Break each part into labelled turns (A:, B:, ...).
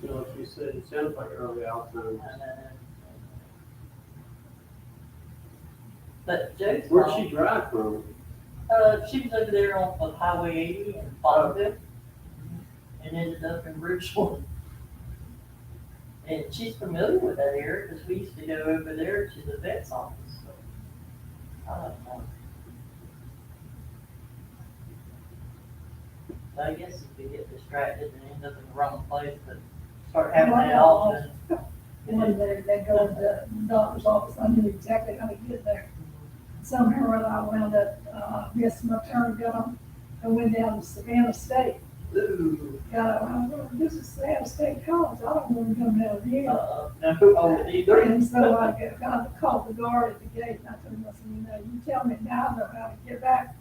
A: Like you said, it sounds like early Alzheimer's.
B: But Joe's
A: Where'd
B: mom,
A: she drive from?
B: she was over there on Highway 80 in Bonneville and ended up in Bridgeland. And she's familiar with that area because we used to go over there to the vet's office. So I don't know. So I guess if you get distracted and end up in the wrong place, but start having that often.
C: One day they go to the doctor's office, I knew exactly how to get there. Somehow or other I wound up, missed my turn, got on, I went down to Savannah State.
B: Ooh.
C: This is Savannah State College, I don't want to come down here.
B: No, oh, either.
C: And so I called the guard at the gate, and I told him, I said, you know, you tell me now, I know how to get back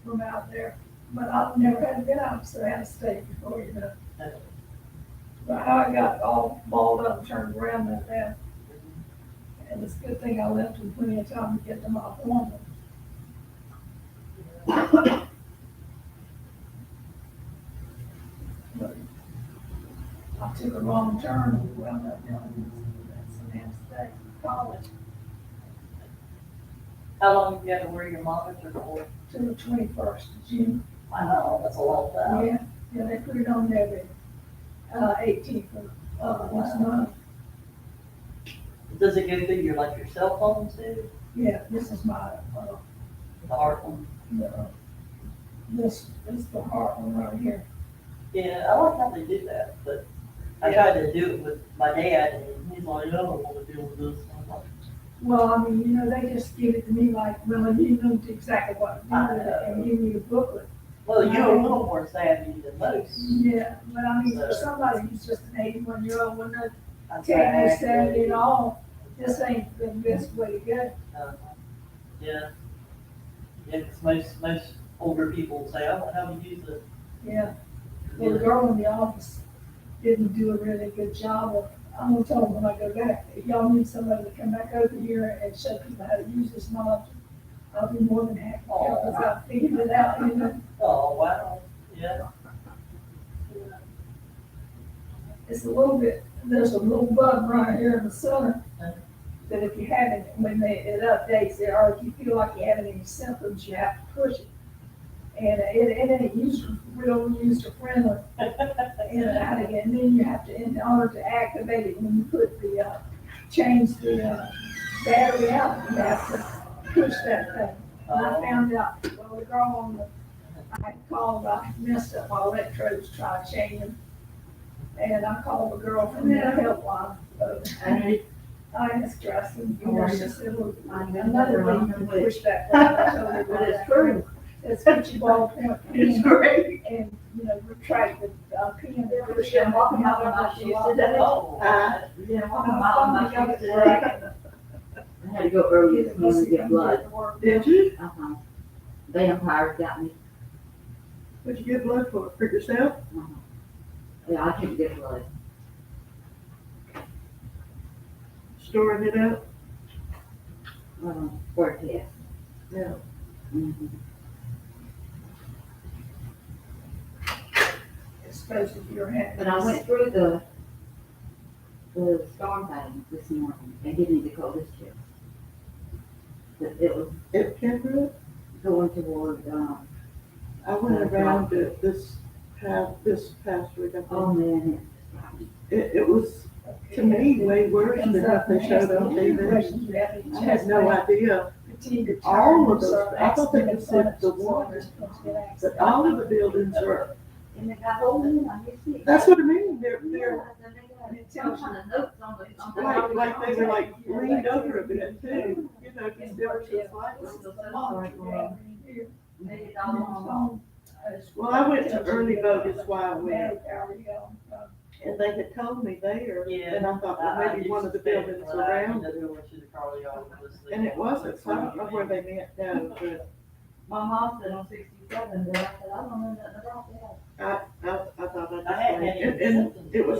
C: from out there. But I've never had been out of Savannah State before, you know. But how I got all balled up and turned around like that. And it's a good thing I left him plenty of time to get to my appointment. But I took a wrong turn and wound up down in Savannah State College
B: How long have you had to wear your monitor for?
C: to the 21st of June.
B: Wow, that's a long time.
C: Yeah, they put it on there the 18th of this month.
B: Does it go through your, like, your cell phone too?
C: Yeah, this is my,
B: The heart one?
C: this is the heart one right here.
B: Yeah, I like how they do that, but I tried to do it with my dad and he's like, I don't want to deal with this. I'm like,
C: Well, I mean, you know, they just give it to me like, well, you know exactly what to do with it and give me a booklet.
B: well, you're a little more savvy than most.
C: Yeah, but I mean, for somebody who's just an 81-year-old, when they're
B: That's
C: taking this
B: right.
C: Saturday at all, this ain't the best way to go.
B: Yeah. Yeah, because most older people say, I don't know how to use it.
C: Yeah. Well, the girl in the office didn't do a really good job of, I'm gonna tell them when I go back, if y'all need somebody to come back over here and show people how to use this knowledge, I'll be more than happy to help us out, figure it out, you know.
B: Oh, wow, yeah.
C: It's a little bit, there's a little button right here in the center that if you have it, when it updates it, or if you feel like you're having any symptoms, you have to push it. And it ain't real user friendly. And then you have to, in order to activate it, when you put change the battery out, you have to push that thing. And I found out, well, the girl on I called, I messed up my electrodes, tried changing them. And I called the girl from the helpline. I asked her, I said, you know, she said, well, another way you can push that thing. I told her,
D: But it's true.
C: It's put your ballpoint
D: It's
C: pen
D: great.
C: and, you know, retract the pen. and push
D: Yeah,
C: it
D: walking
C: out.
D: out my shoes today.
B: Oh,
D: Yeah, walking out my shoes today. I had to go early this morning to get blood.
E: Did you?
D: Uh-huh. Vampires got me.
E: Would you get blood for yourself?
D: Uh-huh. Yeah, I can't get blood.
E: Storing it up?
D: For a test.
E: Yeah.
D: Mm-hmm.
C: It's supposed to be your hand.
D: But I went through the storm thing this morning and didn't need to call this chip. It was
E: It came through?
D: going toward,
E: I went around it this past week. I
D: oh
E: think.
D: man,
E: It was, to me, way worse than what they showed on TV. I had no idea. All of those, I thought they had said the water, but all of the buildings are,
D: and it got old, I guess it.
E: that's what I mean, they're,
D: Some kind of notes on the.
E: like they were like leaned over a bit too, you know, because they were just like. Well, I went to early vote, is why I went, and they had told me there,
B: Yeah.
E: and I thought, well, maybe one of the buildings around, and it wasn't, so I don't know where they meant no, but
D: My mom said on 67, but I said, I don't know nothing about that.
E: I thought I'd
B: I had
E: just,
B: any
E: and
B: symptoms.
E: it was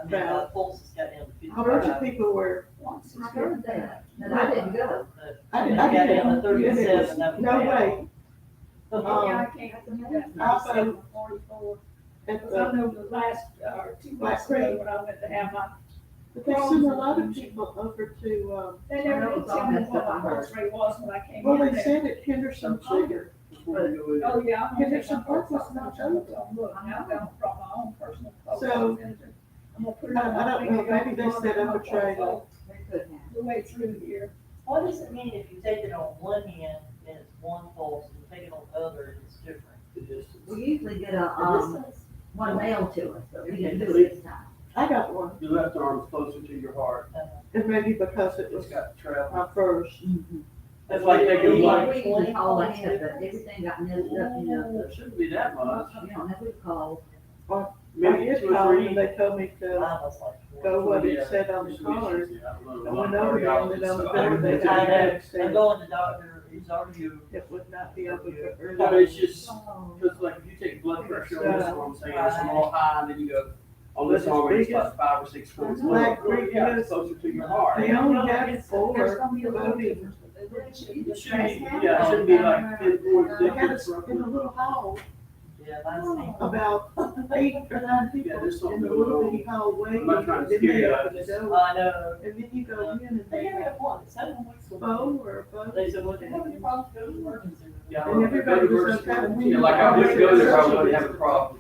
B: About pulse got down to
E: a bunch of
B: 55.
E: people were,
D: I heard that, but I didn't go.
E: I
B: When
E: didn't,
B: I
E: I
B: got
E: didn't,
B: down to
E: and it
B: 37, that
E: was,
B: was
E: no
B: bad.
E: way.
C: Yeah, I can't do that.
E: Also-
C: 44.
E: at
C: Cause I
E: the,
C: know the last, 2
E: Black
C: months ago, when I went to have my,
E: but they send a lot of people over to,
C: they never
D: know
C: did
D: it's all
C: tell me
D: messed
C: what
D: up,
C: my
D: I heard.
C: horse rate was when I came
E: well,
C: in
E: they
C: there.
E: said at Henderson Park.
A: Before you go in.
C: Oh, yeah. I'm gonna take
E: Henderson
C: my
E: Park
C: clothes
E: was
C: off.
E: not
C: I'm
E: open.
C: gonna look, now I brought my own personal clothes.
E: So,
C: I'm gonna put it on
E: I
C: my
E: don't know,
C: finger,
E: maybe they
C: I'm
E: set up a
C: gonna
E: trailer.
C: go
D: They could have.
C: the way through here.
B: What does it mean if you take it on one hand and it's one pulse, and you take it on the other and it's different?
A: The distance.
D: We usually get a, one mailed to us, but we didn't do it this time.
E: I got one,
A: Your left arm's closer to your heart.
E: and maybe because it
A: It's
E: was
A: got travel.
E: my first.
A: That's like taking
D: We
A: blood.
D: usually call ahead, but everything got messed up, you know,
A: It shouldn't be that much.
D: you don't know who called.
E: I
A: Maybe
E: did
A: 2 or
E: call,
A: 3.
E: and they told me
B: Mine
E: to
B: was like.
E: go what it
A: Yeah.
E: said on the
A: Used to be
E: card.
A: easy. I don't know.
E: I went over there, and then on the
A: So,
E: door, they
B: I
E: got
B: know,
E: it
B: I'm
E: said
B: going to doctor, he's already.
E: it would not be open for
A: But
E: early.
A: it's just,
D: Oh.
A: because like if you take blood pressure on this one, say it's a little high, and then you go, on this arm, it's like 5 or 6 points lower.
E: Black Creek
A: Yeah,
E: is-
A: it's closer to your heart.
E: They only have
C: There's
E: 4
C: gonna be a little
E: voting.
C: difference, but it shouldn't be
A: It
C: the
A: should be,
C: same.
A: yeah, it shouldn't be like 10 points
E: They had
A: difference.
E: us in a little hall,
B: Yeah, mine's.
E: about 8 or 9
A: Yeah,
E: people
A: there's something
E: in a
A: going
E: little
A: on.
E: bitty hallway.
A: I'm not trying to
E: Then
A: scare
E: they
A: you,
E: open the
A: I
E: door,
B: I know.
E: and then you go in and
B: They
E: they
B: never
E: have
B: have one, 7 weeks.
E: a phone or a phone.
B: They said, well, they have any problems, go to emergency room.
A: Yeah,
E: And everybody was
A: first-
E: okay.
A: Yeah, like I wouldn't go there, I wouldn't have a problem.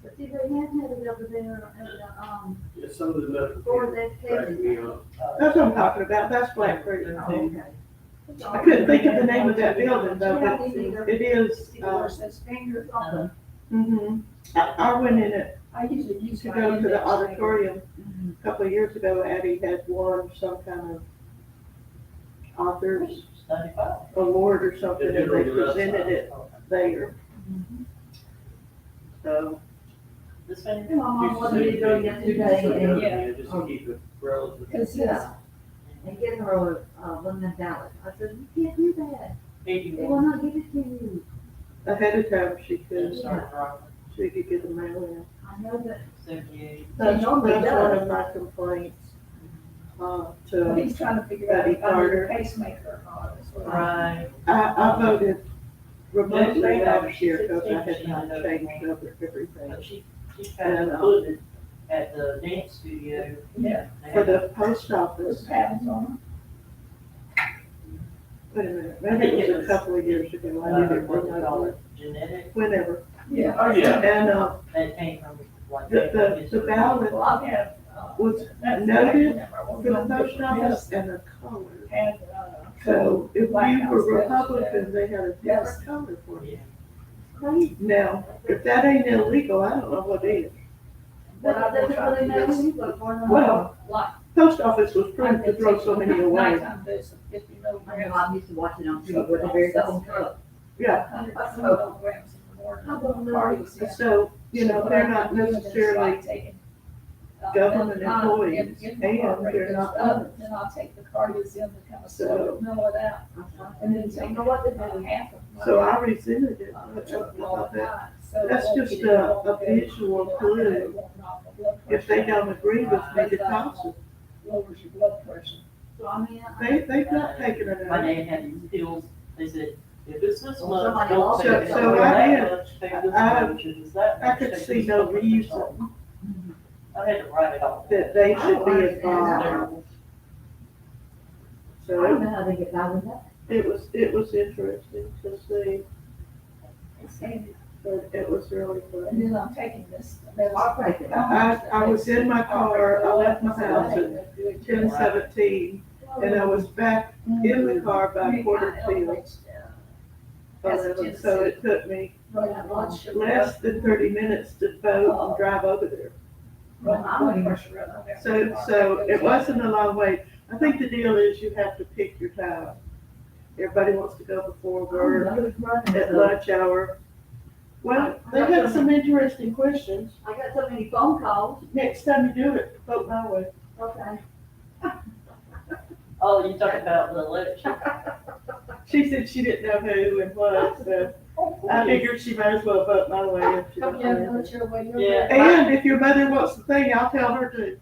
D: But see, they have had it over there at the,
A: Yeah, some of the medical
D: for
A: people
D: that
A: crack me
D: test.
A: up.
E: That's what I'm talking about, that's Black Creek.
D: Oh, okay.
E: I couldn't think of the name of that building though,
D: Yeah,
E: but
D: me neither.
E: it is,
C: See where it says finger,
E: I went in it
C: I usually use.
E: to
C: my
E: go to the
C: index finger.
E: auditorium.
D: Mhm.
E: A couple of years ago, Addie had won some kind of author's
B: 95.
E: award or something, and they presented it
B: Okay.
E: there. So,
B: This one.
D: My mom wanted me to go yesterday and,
C: Yeah.
A: Just to keep it relative.
C: Cause
D: yeah, and get her a lemon ballot. I said, you can't do that. They will
B: 81.
D: not give it to you.
E: ahead of time, she
B: And
E: could,
B: started rocking.
E: she could get the mail in.
D: I know that.
B: 78.
E: That's
D: normally
E: one
D: does.
E: of my complaints,
C: Well,
E: to,
C: he's trying to figure out if I need
E: Carter.
C: a pacemaker or not. That's what I-
B: Right.
E: I voted remotely
B: Yeah,
E: last year because I had
B: 16,
E: not
B: I know.
E: changed over everything.
B: But she kind of included at the dance studio.
C: Yeah,
B: They
E: For
B: had-
E: the post
C: those
E: office,
C: patents on
E: wait a minute, maybe it was a couple of years ago, I did it
B: what they call
E: remotely,
B: it, genetic,
E: whenever.
C: them. Yeah.
A: Oh, yeah.
E: And,
B: that came from like.
E: the ballot
C: Well, I've had,
E: was
C: that's
E: noted
C: exactly
E: for the post office and a color.
C: Had,
E: So if
C: White
E: you
C: House
E: were
C: does,
E: Republican, they had a
C: Yes.
E: different color for you.
B: Yeah.
D: Crazy.
E: Now, if that ain't illegal, I don't know what is.
C: But I
D: Doesn't really matter who you vote for. no matter
E: Well,
C: like,
E: post office was proof to throw so many away.
C: nighttime dose of 50
D: I know,
C: milligrams.
D: I'm used to watching on TV with the very whole truck.
E: Yeah,
C: 100 milligrams in the morning.
D: How about
C: Party was in.
E: so, you know, they're not necessarily government employees, and they're not others.
C: Then I'll take the cardiozen to kind of
E: So-
C: slow mellow it out, and then
D: Don't
C: take
D: know what to
C: about
D: do.
C: half of my.
E: So I resented it. That's just a visual clue. If they don't agree with me, to toss it.
C: Lowers your blood pressure.
D: So I mean,
E: They've not taken it
B: My
E: out.
B: dad had these pills, they said, if it's this
D: Well,
B: much,
D: somebody
B: don't
D: else
B: take
E: said-
B: it.
E: so
B: If it's
E: I
B: that
E: did.
B: much, take this
E: I-
B: much. If it's that
E: I
B: much,
E: could
B: take
E: see
B: this
E: no
B: much.
E: reason
B: I had to write it all.
E: that they should be
B: It's
E: involved.
B: terrible.
D: I don't
E: So
D: know how they get by with that.
E: it was interesting to see, but it was really
C: And
E: funny.
C: then I'm taking this.
D: I'll take it.
E: I was in my car, I left my house at 10:17, and I was back in the car by 11:15. So it took me less than 30 minutes to vote and drive over there. So it wasn't a long wait. I think the deal is you have to pick your time. Everybody wants to go before work, at lunch hour. Well, they had some interesting questions.
D: I got so many phone calls.
E: Next time you do it, vote my way.
D: Okay.
B: Oh, you talking about the election?
E: She said she didn't know who and what, so I figured she might as well vote my way if she don't know.
B: Yeah.
E: And if your mother wants the thing, I'll tell her to.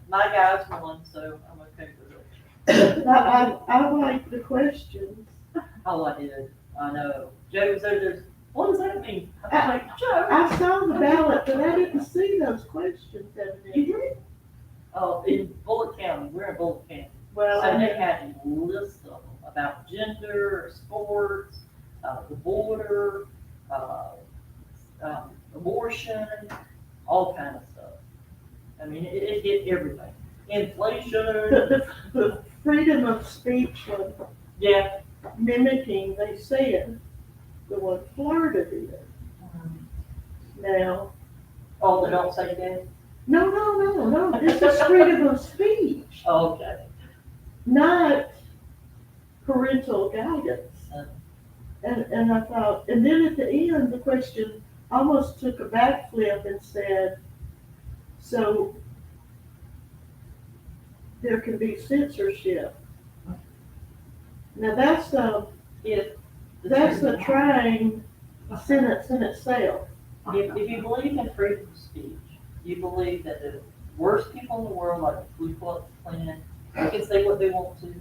B: My guys won, so I'm okay with it.
E: I like the questions.
B: Oh, I did, I know. Joe was over there What does that mean? I'm like, Joe.
E: I saw the ballot, but I didn't see those questions evidently.
B: You did? Oh, in Bullitt County, we're in Bullitt County.
E: Well,
B: So
E: I
B: they
E: mean,
B: had a list of them about gender, sports, the border, abortion, all kind of stuff. I mean, it hit everything. Inflation,
E: the freedom of speech was
B: yeah.
E: mimicking, they said, the one Florida did. Now,
B: Oh, they don't say that?
E: no, this is freedom of speech,
B: Okay.
E: not parental guidance. And I thought, and then at the end, the question almost took a backflip and said, so there can be censorship. Now that's a trying sentence in itself.
B: If you believe in freedom of speech, you believe that the worst people in the world, like the Ku Klux Klan, they can say what they want to,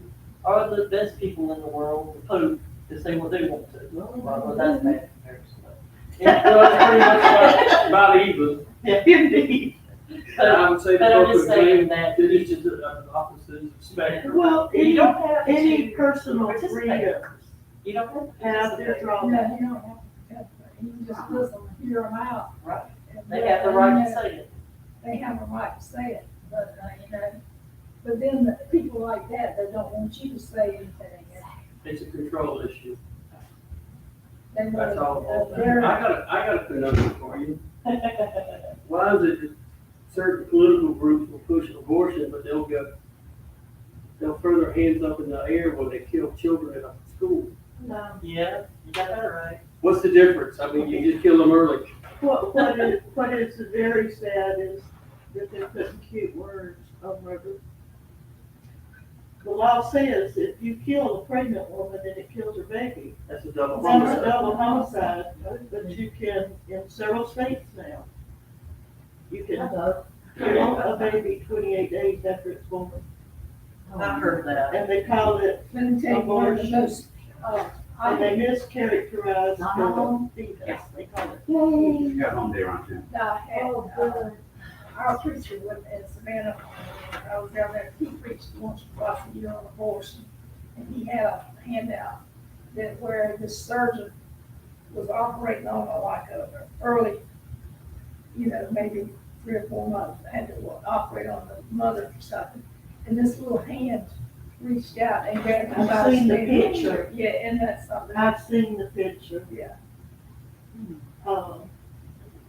B: are the best people in the world, the Pope, to say what they want to. Well, that's bad comparison.
A: It's pretty much about even.
B: Yeah, indeed.
A: I would say the
B: But I'm
A: book
B: just
A: would
B: saying
A: claim
B: that-
A: that each is opposites of spectrum.
E: Well,
B: You don't have
E: any
B: to
E: personal
B: participate.
E: freedom
B: You don't have to
E: have their
B: participate.
E: drawbacks.
C: No, you don't have to, you can just listen, hear them out.
B: Right.
C: And
B: They have the right to say it.
C: They have a right to say it, but, but then the people like that, they don't want you to say anything.
A: It's a control issue.
C: They want,
A: That's all. I
C: they're-
A: got a conundrum for you. Why is it that certain political groups will push abortion, but they'll throw their hands up in the air when they kill children in a school?
C: No,
B: Yeah, you got that right.
A: What's the difference? I mean, you just kill them early.
E: What is very sad is that they're putting cute words on murder. The law says if you kill a pregnant woman, then it kills her baby.
A: That's a double
E: That's a
A: homicide.
E: double homicide, but you can, in several states now, you can kill a baby 28 days after it's born.
B: I heard that.
E: And they call it,
C: let me tell you, one of the most,
E: and they mischaracterize the fetus, they call it.
F: You got home day around 10.
C: Our preacher was in Savannah, I was down there, he preached once or twice a year on abortion. And he had a handout that where the surgeon was operating on a early, maybe 3 or 4 months, had to operate on the mother or something. And this little hand reached out and grabbed his
E: I've seen the
C: bystander.
E: picture.
C: Yeah, and that's something.
E: I've seen the picture.
C: Yeah.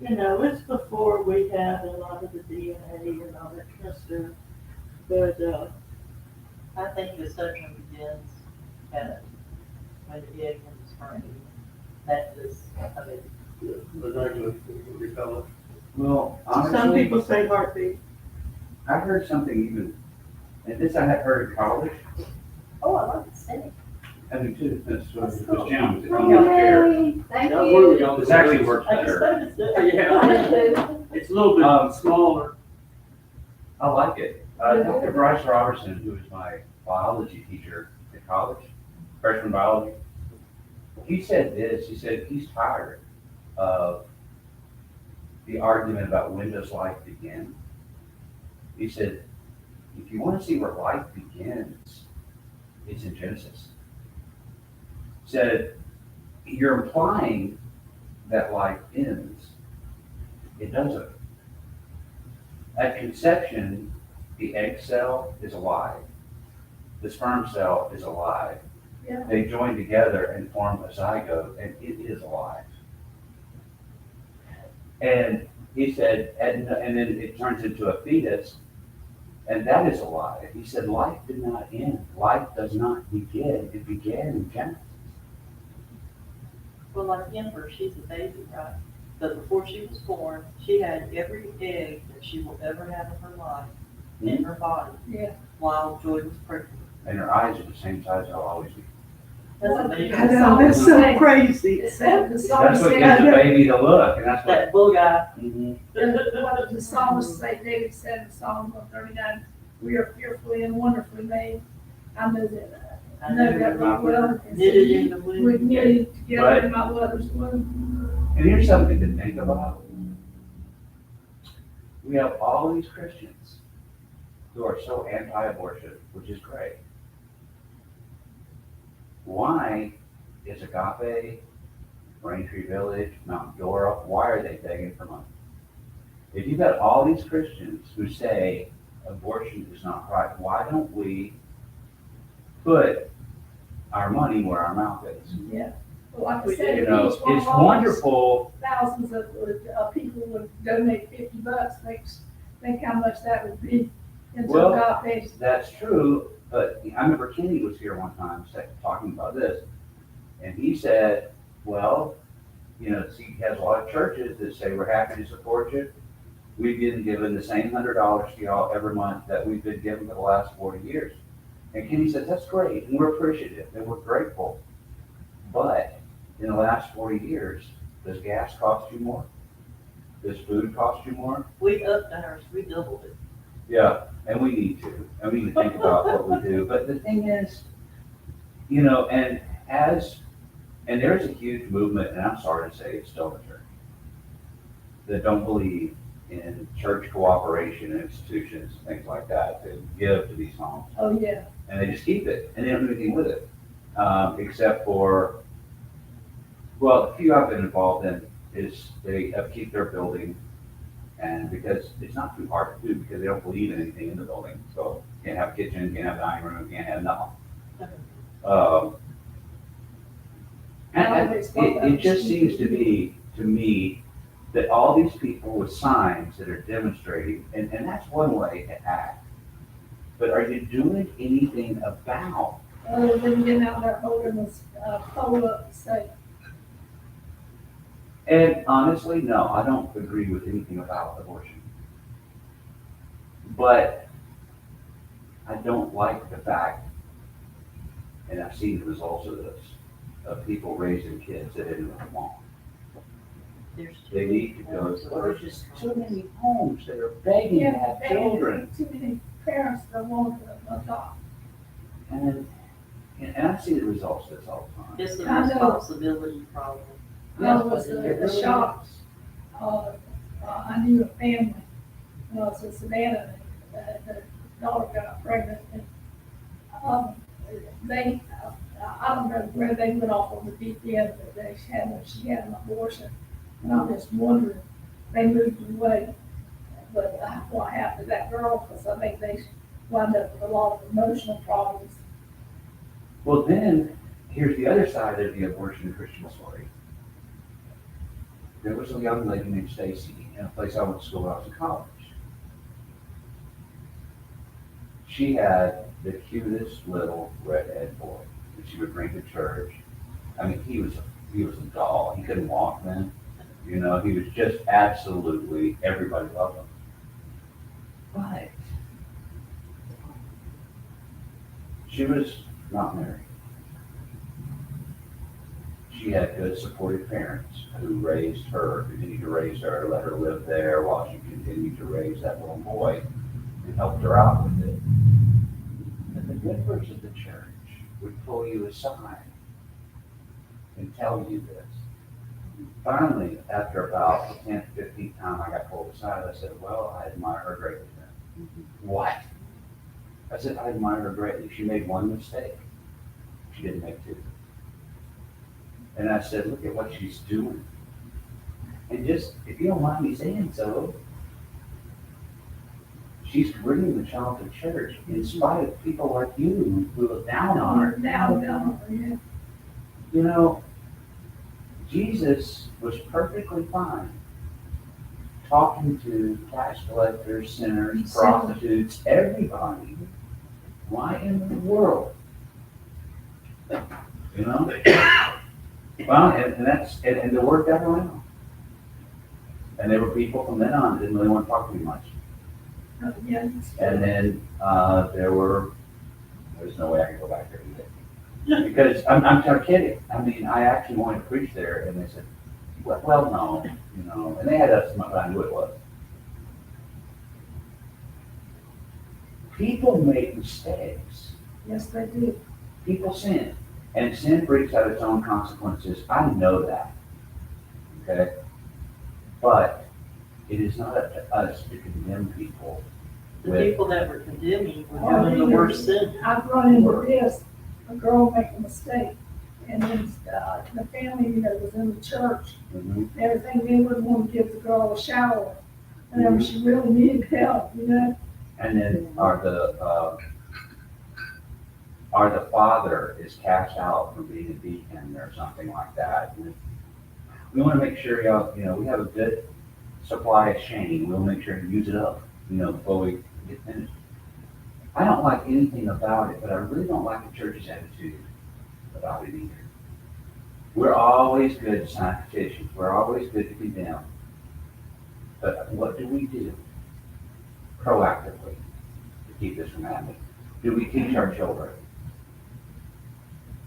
E: It's before we had a lot of the DNA and all that kind of stuff. But,
B: I think the surgeon begins at when the egg and the sperm. That is, I mean,
A: Exactly, what we call it.
F: Well,
E: some
F: honestly,
E: people say heartbeat.
F: I heard something even, and this I had heard in college.
B: oh, I like to say.
F: I do too. That's what
B: That's
F: this
B: cool.
F: gentleman was on the chair.
D: Thank
A: That was one of the
D: you.
A: young-
F: This actually works
B: I just
F: better.
B: noticed it.
A: Yeah, it's a little bit smaller.
F: I like it. Dr. Bryce Robertson, who was my biology teacher at college, freshman biology, he said this. He said he's tired of the argument about when does life begin. He said, if you want to see where life begins, it's in Genesis. Said, you're implying that life ends. It doesn't. At conception, the egg cell is alive. The sperm cell is alive.
C: Yeah.
F: They join together and form a zygote, and it is alive. And he said, and then it turns into a fetus, and that is alive. He said, life did not end. Life does not begin. It began in Genesis.
B: Well, like Ember, she's a baby, right? But before she was born, she had every egg that she will ever have in her life in her body.
C: Yeah.
B: While Joy was pregnant.
F: And her eyes are the same size they'll always be.
B: That's
C: Well,
B: amazing.
E: I know, that's so crazy.
C: It said, the
F: That's
C: psalmist
F: what
C: said,
F: gives the baby the look, and that's what.
B: That little guy.
F: Mhm.
C: what the psalmist say, David said in Psalm 139, we are fearfully and wonderfully made. I know that,
B: I
C: know
B: never
C: that really well.
B: knit it in the
C: We
B: wind.
C: knitted together in my mother's womb.
F: And here's something to think about. We have all these Christians who are so anti-abortion, which is great. Why is Agape, Braintree Village, Mount Dora, why are they begging for money? If you've got all these Christians who say abortion is not right, why don't we put our money where our mouth is?
C: Yeah. Well, like I said,
F: You
C: if
F: know,
C: each one
F: it's
C: of those
F: wonderful.
C: thousands of people would donate $50, think how much that would be into
F: Well,
C: Agape's.
F: That's true, but I remember Kenny was here one time talking about this, and he said, well, you know, he has a lot of churches that say we're happy to support you. We've been given the same $100 to y'all every month that we've been given for the last 40 years. And Kenny said, that's great, and we're appreciative, and we're grateful. But in the last 40 years, does gas cost you more? Does food cost you more?
B: We upped ours, we doubled it.
F: Yeah, and we need to. And we need to think about what we do. But the thing is, you know, and there's a huge movement, and I'm sorry to say it's still in the church, that don't believe in church cooperation and institutions and things like that to give to these homes.
C: Oh, yeah.
F: And they just keep it, and they don't do anything with it. Except for, well, the few I've been involved in is they upkeep their building, and because it's not too hard to do, because they don't believe in anything in the building. So you can't have a kitchen, you can't have a dining room, you can't have nothing. And it just seems to be, to me, that all these people with signs that are demonstrating, and that's one way to act. But are you doing anything about?
C: Other than getting out there holding this pole up and say,
F: And honestly, no, I don't agree with anything about abortion. But I don't like the fact, and I've seen the results of this, of people raising kids that didn't really want.
B: There's
F: They need to go,
B: So
F: well,
B: we're
F: there's
B: just
F: just so many homes that are begging to
C: yeah,
F: have children.
C: too many parents that want to adopt.
F: And I see the results of this all the time.
B: It's the
C: I know.
B: responsibility problem.
C: I was
F: It really
C: shocked.
F: is.
C: I knew a family, it's in Savannah, the daughter got pregnant, and, I don't know where they went off on the deep end, but she had an abortion, and I'm just wondering, they moved away, but what happened to that girl, because I think they wound up with a lot of emotional problems.
F: Well, then, here's the other side of the abortion Christian story. There was a young lady named Stacy in a place I went to school when I was in college. She had the cutest little redhead boy that she would bring to church. I mean, he was a doll. He couldn't walk then. You know, he was just absolutely, everybody loved him. But she was not married. She had good supportive parents who raised her, continued to raise her, let her live there while she continued to raise that little boy and helped her out with it. And the members of the church would pull you aside and tell you this. Finally, after about the 10th, 15th time I got pulled aside, I said, well, I admire her greatly then. What? I said, I admire her greatly. She made one mistake. She didn't make two. And I said, look at what she's doing. And just, if you don't mind me saying so, she's bringing the child to church in spite of people like you who look down on her.
C: Yeah.
F: You know, Jesus was perfectly fine talking to tax collectors, sinners, prostitutes, everybody. Why in the world? You know? Well, and the word got around. And there were people from then on that didn't really want to talk to me much.
C: Yeah.
F: And then there's no way I can go back there today. Because I'm not kidding. I mean, I actually wanted to preach there, and they said, well, no, you know, and they had us, but I knew it was. People make mistakes.
C: Yes, they do.
F: People sin, and sin brings out its own consequences. I know that, okay? But it is not up to us to condemn people
B: The
F: with,
B: people that were condemning were doing the worst sin.
C: I've run into this, a girl make a mistake, and then, the family, was in the church,
F: Mhm.
C: and everything, they wouldn't want to give the girl a shower, whenever she really needed help,
F: And then or the father is cast out from being a deacon or something like that. And we want to make sure we have a good supply of shame. We'll make sure to use it up, before we get finished. I don't like anything about it, but I really don't like the church's attitude about it either. We're always good to sign petitions. We're always good to condemn. But what do we do proactively to keep this from happening? Do we teach our children?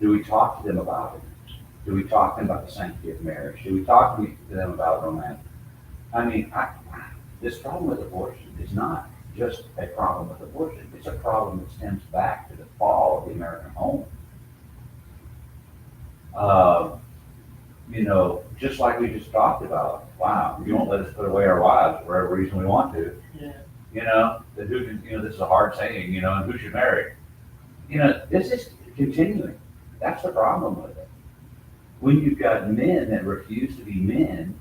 F: Do we talk to them about it? Do we talk to them about the sanctity of marriage? Do we talk to them about romance? I mean, this problem with abortion is not just a problem with abortion. It's a problem that stems back to the fall of the American home. Just like we just talked about, wow, you won't let us put away our wives for every reason we want to.
B: Yeah.
F: That who can, this is a hard saying, and who should marry? This is continuing. That's the problem with it. When you've got men that refuse to be men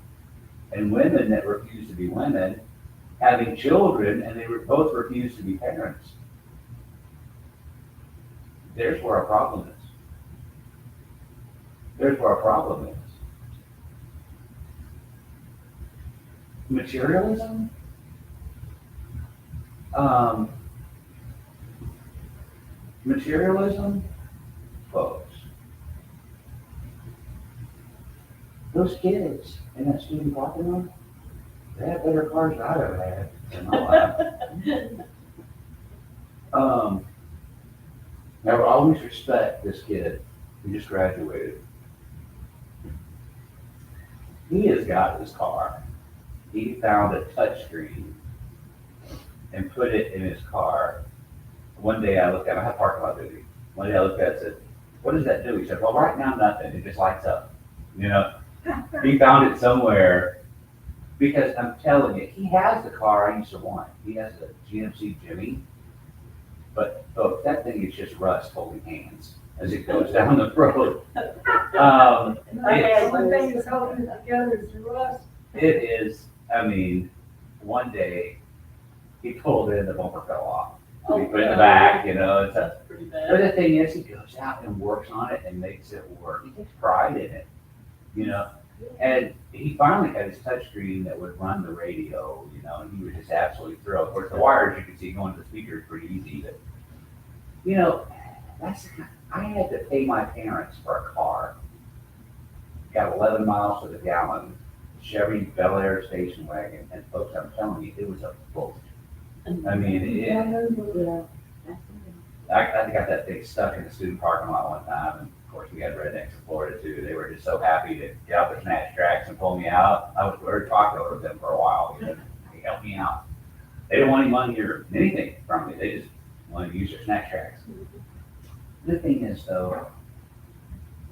F: and women that refuse to be women, having children and they both refuse to be parents, there's where our problem is. There's where our problem is. Materialism? Materialism, folks. Those kids in that student parking lot, they have better cars than I've ever had in my life. I will always respect this kid who just graduated. He has got his car. He found a touchscreen and put it in his car. One day I looked at it, I had parking lot duty. One day I looked at it and said, "What does that do?" He said, "Well, right now, nothing. It just lights up." He found it somewhere because I'm telling you, he has the car I used to want. He has a GMC Jimmy, but folks, that thing is just rust holding hands as it goes down the road.
C: The only thing that's holding it together is the rust.
F: It is, one day he pulled in, the bumper fell off. He put it in the back, it's a,
B: That's pretty bad.
F: but the thing is, he goes out and works on it and makes it work. He takes pride in it, and he finally had his touchscreen that would run the radio, and he was just absolutely thrilled. Of course, the wires you can see going to the speakers pretty easy, but, I had to pay my parents for a car. Got 11 miles to the gallon, Chevy Bel Air station wagon, and folks, I'm telling you, it was a boat. I got that thing stuck in the student parking lot one time, and of course we had rednecks in Florida too. They were just so happy to get out the snatch tracks and pull me out. I was very popular with them for a while. They helped me out. They didn't want any money or anything from me. They just wanted to use their snatch tracks. The thing is, though,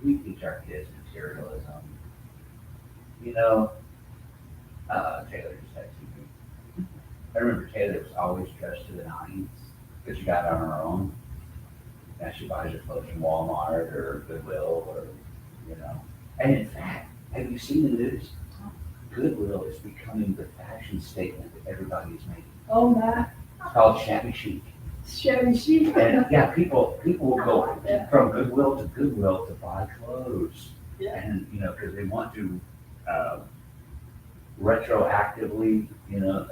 F: we teach our kids materialism. Taylor just texted me. I remember Taylor was always dressed to the nines, because she got it on her own. Now she buys her clothes from Walmart or Goodwill And in fact, have you seen the news? Goodwill is becoming the fashion statement that everybody is making.
C: Oh, my,
F: It's called shabby chic.
C: Chevy chic.
F: And yeah, people will go from Goodwill to buy clothes.
B: Yeah.
F: And, because they want to retroactively, and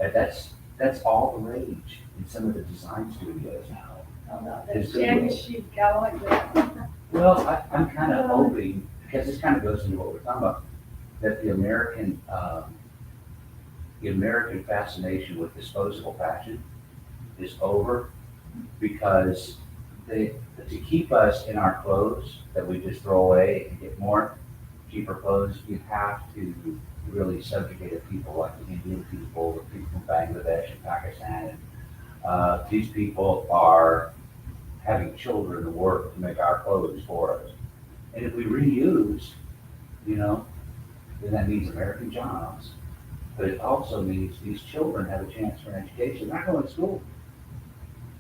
F: that's all the rage in some of the design studios now.
C: Oh, no, that Chevy chic, I like that.
F: Well, I'm kind of hoping, because this kind of goes into what we're talking about, that the American fascination with disposable fashion is over, because to keep us in our clothes that we just throw away and get more cheaper clothes, you have to really subjugate people like the Indian people, the people from Bangladesh and Pakistan. These people are having children to work to make our clothes for us. And if we reuse, you know, then that means American jobs. But it also means these children have a chance for an education, not going to school.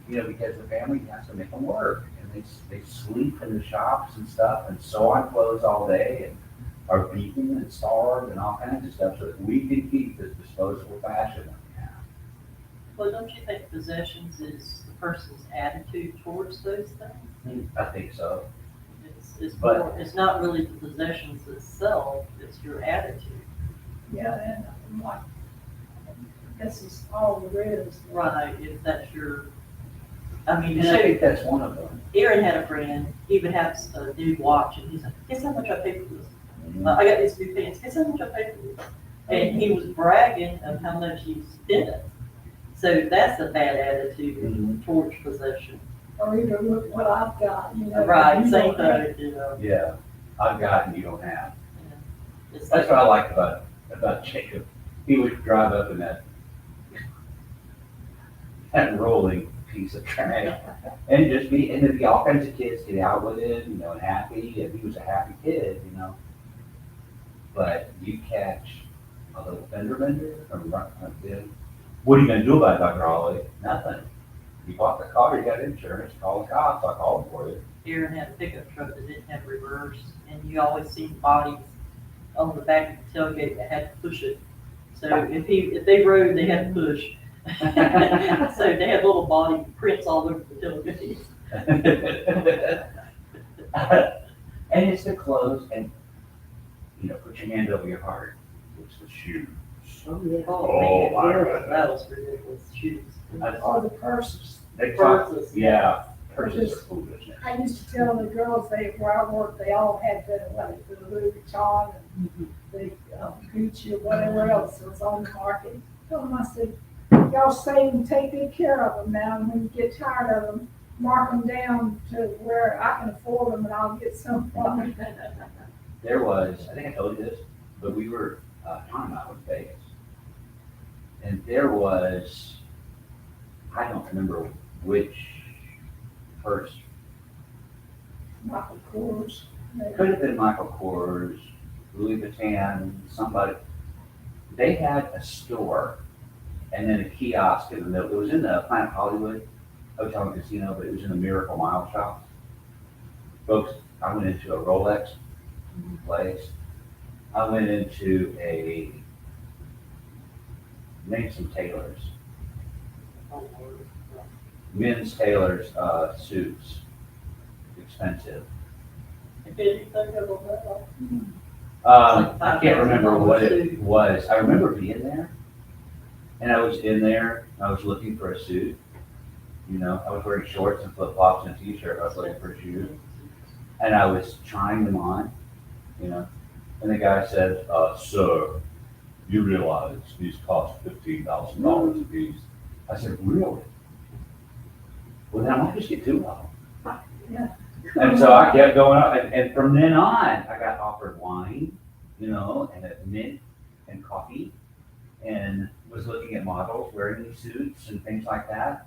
F: You know, because the family has to make them work, and they sleep in the shops and stuff, and sew on clothes all day, and are beaten and starved and all kinds of stuff, so that we can keep this disposable fashion that we have.
B: Well, don't you think possessions is the person's attitude towards those things?
F: I think so.
B: It's
F: But-
B: more, it's not really the possessions itself, it's your attitude.
C: Yeah, and like, this is all there is.
B: Right, if that's your, I mean,
F: And I think that's one of them.
B: Aaron had a friend, he would have a new watch, and he's like, guess how much I paid for this? I got these new pants, guess how much I paid for this? And he was bragging of how much he spent. So that's a bad attitude towards possession.
C: Or either look what I've got, you know.
B: Right,
C: you
B: same
C: don't have-
B: thing, you know.
F: Yeah, I've got and you don't have.
B: It's
F: That's what I like about Jacob. He would drive up in that rolling piece of trash and just be, and there'd be all kinds of kids get out with him, you know, and happy, and he was a happy kid, you know. But you catch a little fender bender from what are you gonna do about it, Dr. Holly? Nothing. You bought the car, you got insurance, call the cops, I called for you.
B: Aaron had a pickup truck that didn't have reverse, and you always see bodies on the back of the tailgate that had to push it. So if they rode, they had to push. So they had little body prints all over the tailgate.
F: And it's the clothes, and, you know, put your hand over your heart. It's the shoes.
D: Oh, yeah.
B: Oh,
F: Oh,
B: man,
F: my
B: yeah,
F: goodness.
B: that was ridiculous, shoes.
C: Or the purses.
F: They talk,
B: Purses.
F: yeah, purses are foolishness.
C: I used to tell the girls, where I worked, they all had the Louis Vuitton and the Gucci or whatever else was on the market. Told them, I said, y'all save and take good care of them now, and when you get tired of them, mark them down to where I can afford them, and I'll get some from them.
F: There was, I think I told you this, but we were, Tom and I was in Vegas. And there was, I don't remember which purse.
C: Michael Kors.
F: Could have been Michael Kors, Louis Vuitton, somebody. They had a store and then a kiosk in the middle. It was in the Planet Hollywood Hotel and Casino, but it was in the Miracle Mile shop. Folks, I went into a Rolex place. I went into name some tailors, men's tailors, suits, expensive. I can't remember what it was. I remember being there, and I was in there, I was looking for a suit. You know, I was wearing shorts and flip-flops and a t-shirt, I was looking for a shoe, and I was trying them on, you know, and the guy said, sir, you realize these cost $15,000 a piece. I said, really? Well, then I might just get two of them.
C: Yeah.
F: And so I kept going up, and from then on, I got offered wine, you know, and a mint and coffee, and was looking at models wearing these suits and things like that.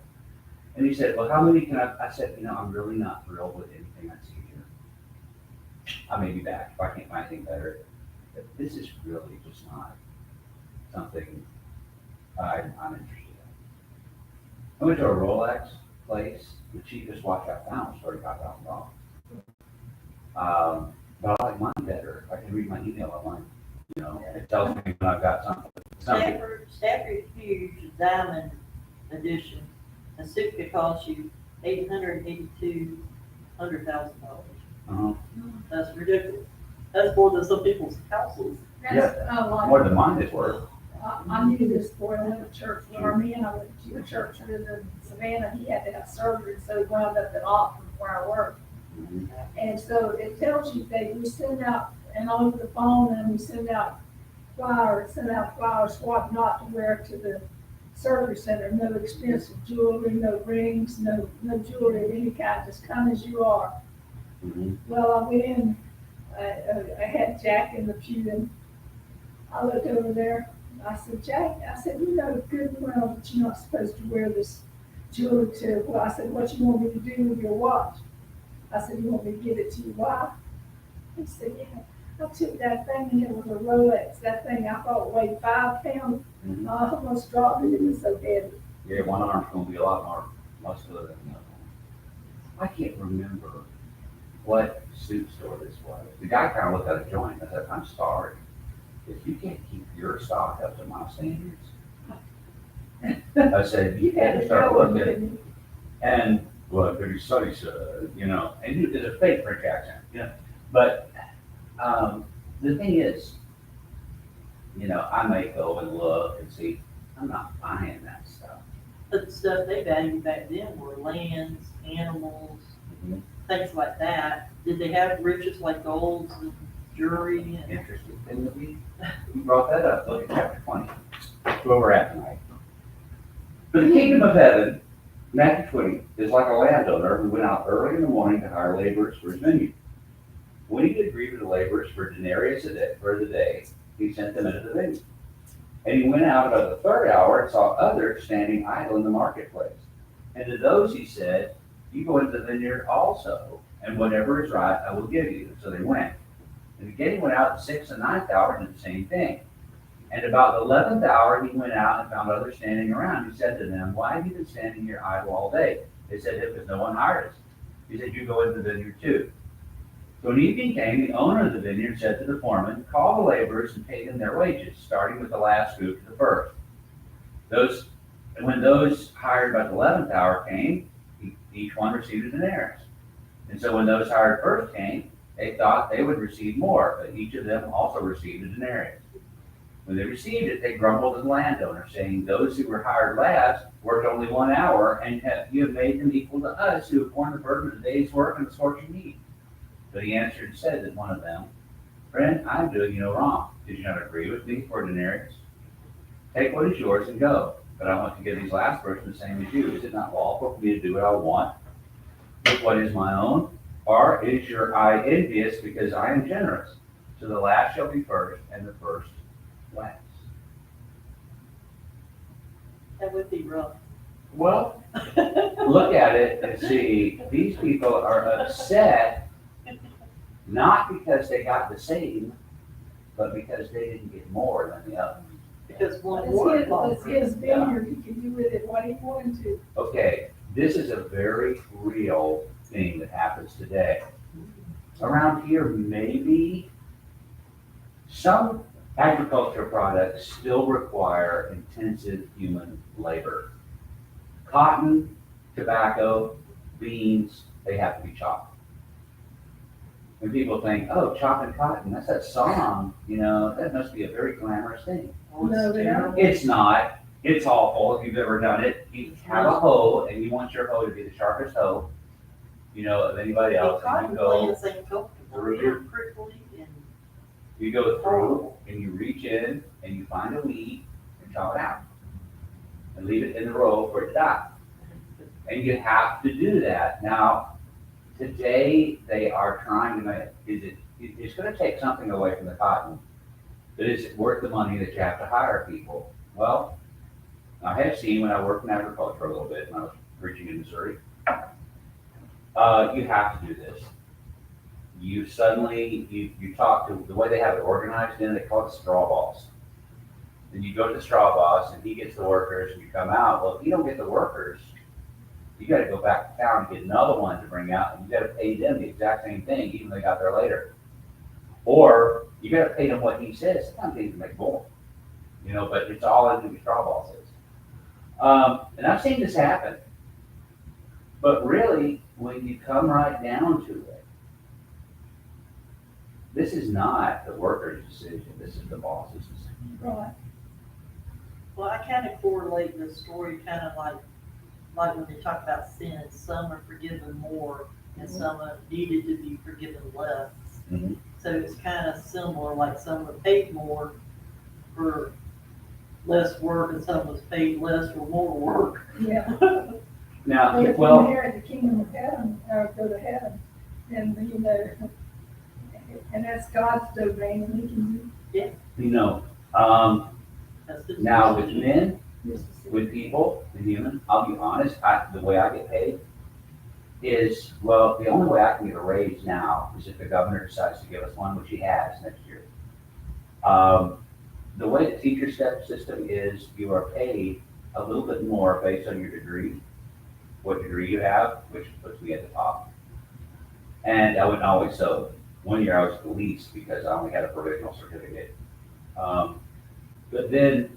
F: And he said, well, how many can I said, you know, I'm really not thrilled with anything I see here. I may be back if I can't find anything better. But this is really just not something I'm interested in. I went to a Rolex place. The cheapest watch I found was $35,000. But I like mine better. I can read my email online. You know, it tells me when I've got something.
B: Stafford Hughes Diamond Edition, a suit could cost you $882,000.
F: Uh-huh.
B: That's ridiculous. That's more than some people's houses.
C: That's,
F: More than mine is worth.
C: I knew this boy I went to church with Army, and I went to a church in Savannah. He had to have surgery, so he wound up at Austin where I worked.
F: Mhm.
C: And so it tells you that we send out, and over the phone, and we send out flyers, what not to wear to the surgery center. No expensive jewelry, no rings, no jewelry of any kind, just come as you are.
F: Mhm.
C: Well, I went in, I had Jack in the pew, and I looked over there. I said, Jack, I said, you know good and well that you're not supposed to wear this jewelry to, well, I said, what you want me to do with your watch? I said, you want me to give it to you? Why? He said, yeah. I took that thing and it was a Rolex. That thing I thought weighed 5 pounds.
F: Mhm.
C: I almost dropped it. It was so heavy.
F: Yeah, one arm's gonna be a lot more muscular than the other one. I can't remember what suit store this was. The guy kind of looked at a joint. I said, I'm sorry, if you can't keep your stock up to my standards. I said, you
C: had
F: have to
C: to
F: start
C: go,
F: looking.
C: didn't you?
F: And, well, pretty sunny, you know, and it's a fake French accent, you know. But, the thing is, you know, I may go and look and see, I'm not buying that stuff.
B: But the stuff they valued back then were lands, animals,
F: Mhm.
B: things like that. Did they have riches like golds and jewelry and?
F: Interesting thing that you brought that up, look at chapter 20. That's where we're at tonight. For the kingdom of heaven, Matthew 20, is like a landowner who went out early in the morning to hire laborers for his vineyard. When he had agreed with the laborers for denarius a day, for the day, he sent them into the vineyard. And he went out about the third hour and saw others standing idle in the marketplace. And to those he said, you go into the vineyard also, and whatever is right I will give you. So they went. And again he went out at the 6th and 9th hour and did the same thing. And about the 11th hour he went out and found others standing around. He said to them, why have you been standing here idle all day? They said, because no one hired us. He said, you go into the vineyard too. So when evening came, the owner of the vineyard said to the foreman, call the laborers and pay them their wages, starting with the last group to the first. And when those hired by the 11th hour came, each one received a denarius. And so when those hired first came, they thought they would receive more, but each of them also received a denarius. When they received it, they grumbled to the landowner, saying, those who were hired last worked only 1 hour, and you have made them equal to us, who have borne the burden of the day's work and the scorching heat. But he answered and said to one of them, friend, I am doing you no wrong. Did you not agree with me for a denarius? Take what is yours and go. But I want to give these last person the same as you. Is it not lawful for me to do what I want with what is my own? Or is your eye envious because I am generous? So the last shall be first, and the first last.
B: That would be rough.
F: Well, look at it and see, these people are upset not because they got the same, but because they didn't get more than the other.
B: Because one word.
C: It's his vineyard. He can do with it what he wanted to.
F: Okay, this is a very real thing that happens today. Around here, maybe some agriculture products still require intensive human labor. Cotton, tobacco, beans, they have to be chopped. When people think, oh, chopping cotton, that's that song, you know, that must be a very glamorous thing.
B: Oh, it's
C: No, they don't.
B: terrible.
F: It's not. It's awful if you've ever done it. You have a hoe and you want your hoe to be the sharpest hoe, you know, of anybody
B: The
F: else. And
B: cotton
F: you go,
B: plants ain't comfortable. They're prickly and
F: you go through and you reach in and you find a weed and chop it out. And leave it in the row for it to die. And you have to do that. Now, today they are trying to make, it's gonna take something away from the cotton. But is it worth the money that you have to hire people? Well, I have seen when I worked in agriculture a little bit, when I was preaching in Missouri, you have to do this. You suddenly, you talk to, the way they have it organized in, they call it straw boss. And you go to the straw boss and he gets the workers and you come out. Well, if you don't get the workers, you gotta go back to town and get another one to bring out, and you gotta pay them the exact same thing, even though they got there later. Or you gotta pay them what he says, sometimes they even make more, you know, but it's all in the straw bosses. And I've seen this happen. But really, when you come right down to it, this is not the worker's decision, this is the boss's decision.
C: Right.
B: well, I kind of correlate the story kind of like when they talk about sin, some are forgiven more and some are needed to be forgiven less.
F: Mhm.
B: So it's kind of similar, like some were paid more for less work and some was paid less for more work.
C: Yeah.
F: Now,
C: They can
F: well,
C: inherit the kingdom of heaven, or go to heaven, and, you know, and that's God's domain, and he can do.
F: you know,
B: That's the
F: now with
B: decision.
F: men, with people, the human. I'll be honest, the way I get paid is, well, the only way I can get a raise now is if the governor decides to give us one, which he has next year. The way the teacher step system is, you are paid a little bit more based on your degree, what degree you have, which puts me at the top. And I wouldn't always, so 1 year I was the least because I only had a provisional certificate. But then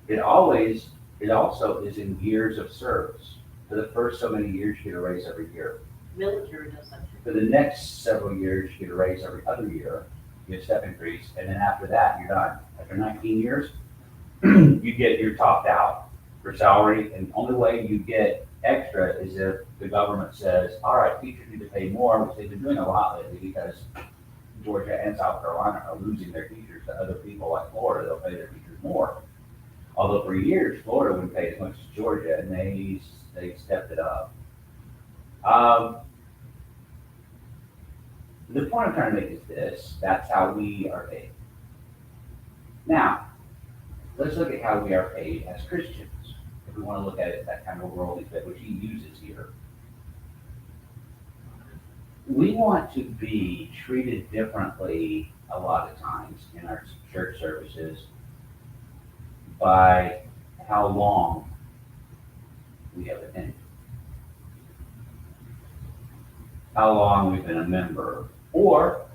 F: it also is in years of service. For the first so many years, you get a raise every year.
B: Military does that too.
F: For the next several years, you get a raise every other year, you get a step increase, and then after that, you're done. After 19 years, you're topped out for salary, and the only way you get extra is if the government says, all right, teachers need to pay more, which they've been doing a lot lately because Georgia and South Carolina are losing their teachers to other people like Florida. They'll pay their teachers more. Although for years, Florida wouldn't pay as much as Georgia, and they stepped it up. The point I'm trying to make is this: that's how we are paid. Now, let's look at how we are paid as Christians. If we want to look at it that kind of worldly fit, which he uses here. We want to be treated differently a lot of times in our church services by how long we have attended, how long we've been a member, or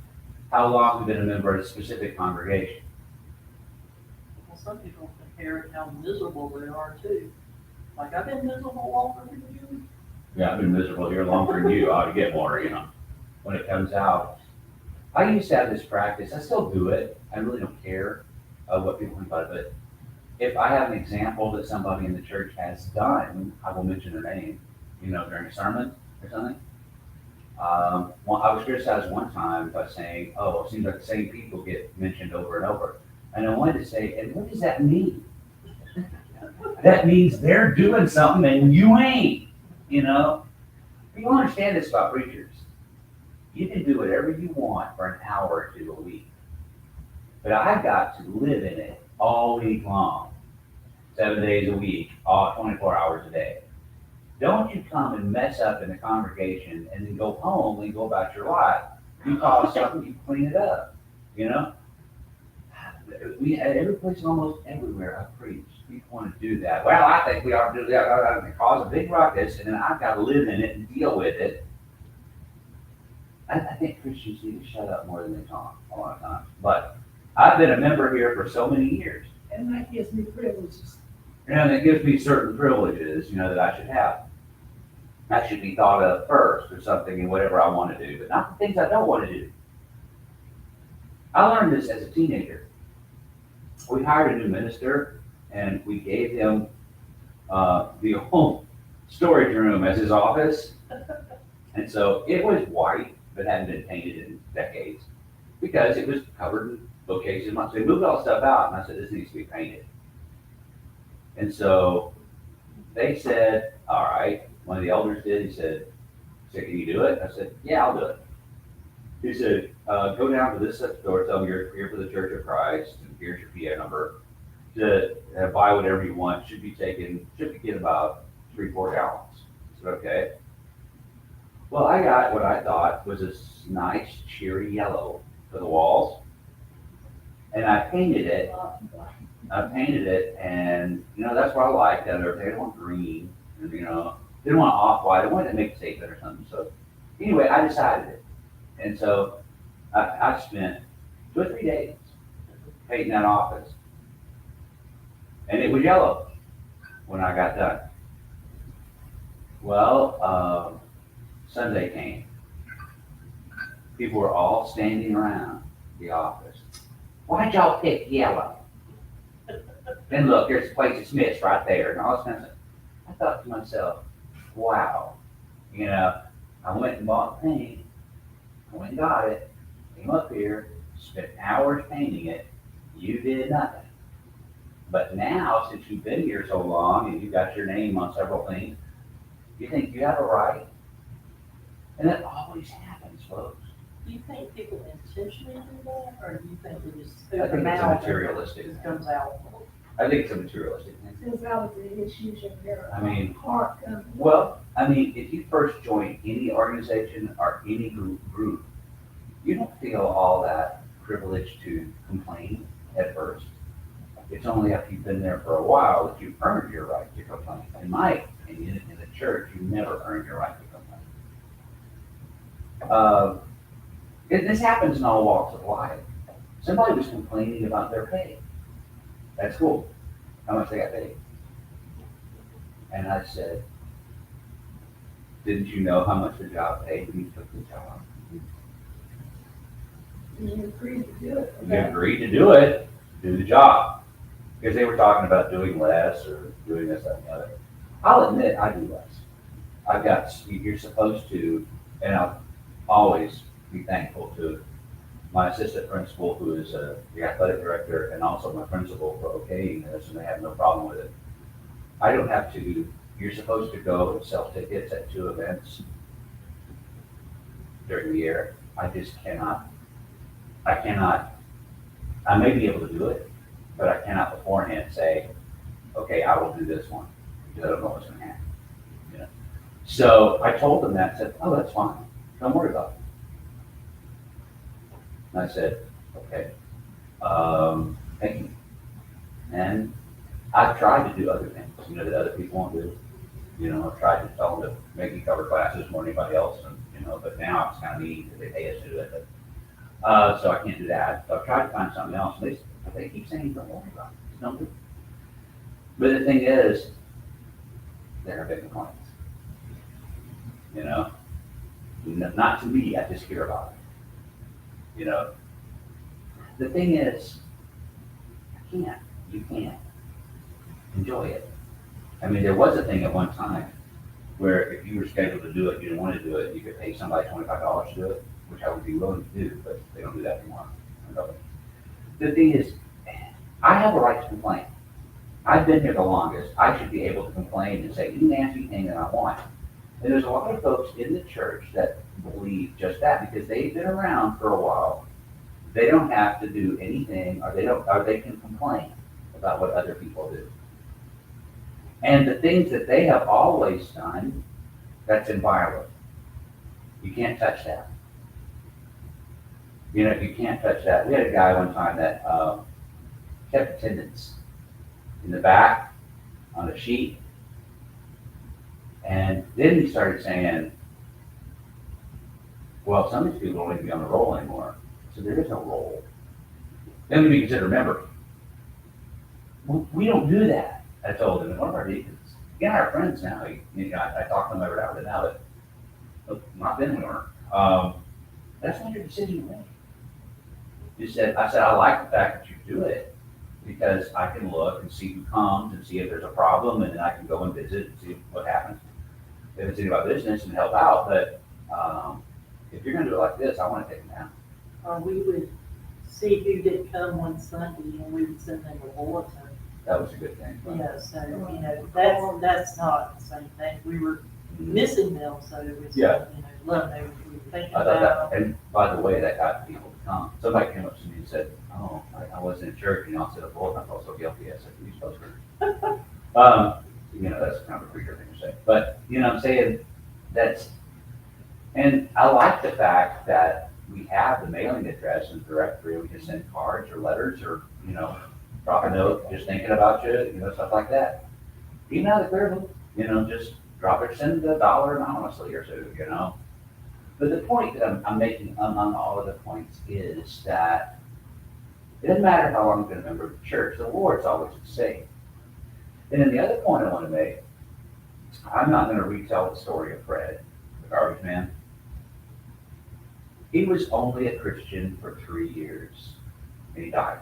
F: how long we've been a member of a specific congregation.
B: Well, some people compare it how miserable they are too. Like, I've been miserable longer than you.
F: Yeah, I've been miserable here longer than you. I ought to get more, when it comes out. I used to have this practice. I still do it. I really don't care what people think about it. But if I have an example that somebody in the church has done, I will mention their name, during a sermon or something. Well, I was criticized one time by saying, oh, it seems like the same people get mentioned over and over. And I wanted to say, and what does that mean? That means they're doing something and you ain't, People understand this about preachers. You can do whatever you want for an hour or two a week. But I've got to live in it all week long, 7 days a week, all 24 hours a day. Don't you come and mess up in the congregation and then go home and go about your life. You cause something, you clean it up, We at every place, almost everywhere I preach, people want to do that. Well, I think we ought to do that. It cause a big ruckus, and then I've got to live in it and deal with it. I think Christians need to shut up more than they talk a lot of times. But I've been a member here for so many years.
C: And that gives me privileges.
F: And it gives me certain privileges, that I should have. I should be thought of first or something in whatever I want to do, but not the things I don't want to do. I learned this as a teenager. We hired a new minister, and we gave him the whole storage room as his office. And so it was white, but hadn't been painted in decades because it was covered in bookcases. So they moved all the stuff out, and I said, this needs to be painted. And so they said, all right. One of the elders did. He said, can you do it? I said, yeah, I'll do it. He said, go down to this store, tell them you're here for the Church of Christ, and here's your PA number. To buy whatever you want, should be get about 3-4 gallons. I said, okay. Well, I got what I thought was a nice, cheery yellow for the walls, and I painted it. And that's what I liked. I didn't want green, and didn't want off-white. I wanted to make a statement or something. So anyway, I decided it. And so I spent 2 or 3 days painting that office. And it was yellow when I got done. Well, Sunday came. People were all standing around the office. Why'd y'all pick yellow? And look, there's a place of Smith's right there. And all this kind of stuff. I thought to myself, wow, I went and bought paint. I went and got it, came up here, spent hours painting it. You did nothing. But now, since you've been here so long and you've got your name on several things, you think you have a right. And that always happens, folks.
B: Do you think people intentionally do that, or do you think they just
F: I think it's a materialistic.
B: It comes out?
F: I think it's a materialistic thing.
C: Physiology issues in your
F: I mean,
C: heart comes.
F: well, I mean, if you first join any organization or any group, you don't feel all that privileged to complain at first. It's only after you've been there for a while that you've earned your right to complain. In my opinion, in the church, you never earn your right to complain. This happens in all walks of life. Somebody was complaining about their pay at school, how much they got paid. And I said, didn't you know how much the job paid when you took the job?
C: You agreed to do it.
F: You agreed to do it, do the job. Because they were talking about doing less or doing this, that, and the other. I'll admit, I do less. You're supposed to, and I'll always be thankful to my assistant principal, who is the athletic director, and also my principal for okaying this, and they have no problem with it. I don't have to, you're supposed to go and sell tickets at 2 events during the year. I just cannot, I may be able to do it, but I cannot beforehand say, okay, I will do this one, because I don't know what's gonna happen, you know? So I told them that, said, oh, that's fine, don't worry about it. And I said, okay, thank you. And I've tried to do other things, that other people won't do. I've tried to tell them to make me cover classes more than anybody else, and, but now it's kind of neat that they pay us to do it. But, so I can't do that. So I've tried to find something else, and they keep saying, don't worry about it, just don't do it. But the thing is, there have been complaints. Not to me, I just hear about it. The thing is, you can't enjoy it. I mean, there was a thing at one time where if you were scheduled to do it, you didn't want to do it, you could pay somebody $25 to do it, which I would be willing to do, but they don't do that anymore. The thing is, I have a right to complain. I've been here the longest. I should be able to complain and say any nasty thing that I want. And there's a lot of folks in the church that believe just that because they've been around for a while. They don't have to do anything, or they can complain about what other people do. And the things that they have always done, that's inviolate. You can't touch that. You can't touch that. We had a guy one time that kept attendance in the back on a sheet. And then he started saying, well, some of these people don't even be on the roll anymore. So there is no roll. Then we consider a member. We don't do that. I told him, one of our deacons. He and I are friends now. I talk to him every now and then now, but not then we weren't. That's not your decision to make. I said, I like the fact that you do it because I can look and see who comes and see if there's a problem, and then I can go and visit and see what happens. If it's any of my business and help out, but if you're gonna do it like this, I wanna take them down.
B: We would see who did come one Sunday and we would send them a bulletin.
F: That was a good thing.
B: So, that's not the same thing. We were missing them, so it was,
F: Yeah.
B: let them know what we were thinking
F: I thought
B: about.
F: that, and by the way, that got people to come. Somebody came up to me and said, oh, I wasn't in church, I said, well, I felt so guilty. I said, you supposed to. That's kind of a preacher thing to say. But, I'm saying, and I like the fact that we have the mailing address and directory. We can send cards or letters or, drop a note, just thinking about you, stuff like that. Even out of the clear book, just drop it, send $1 anonymously or so, But the point that I'm making among all of the points is that it doesn't matter how long you've been a member of the church, the Lord's always the same. And then the other point I want to make, I'm not going to retell the story of Fred, the garbage man. He was only a Christian for 3 years, and he died.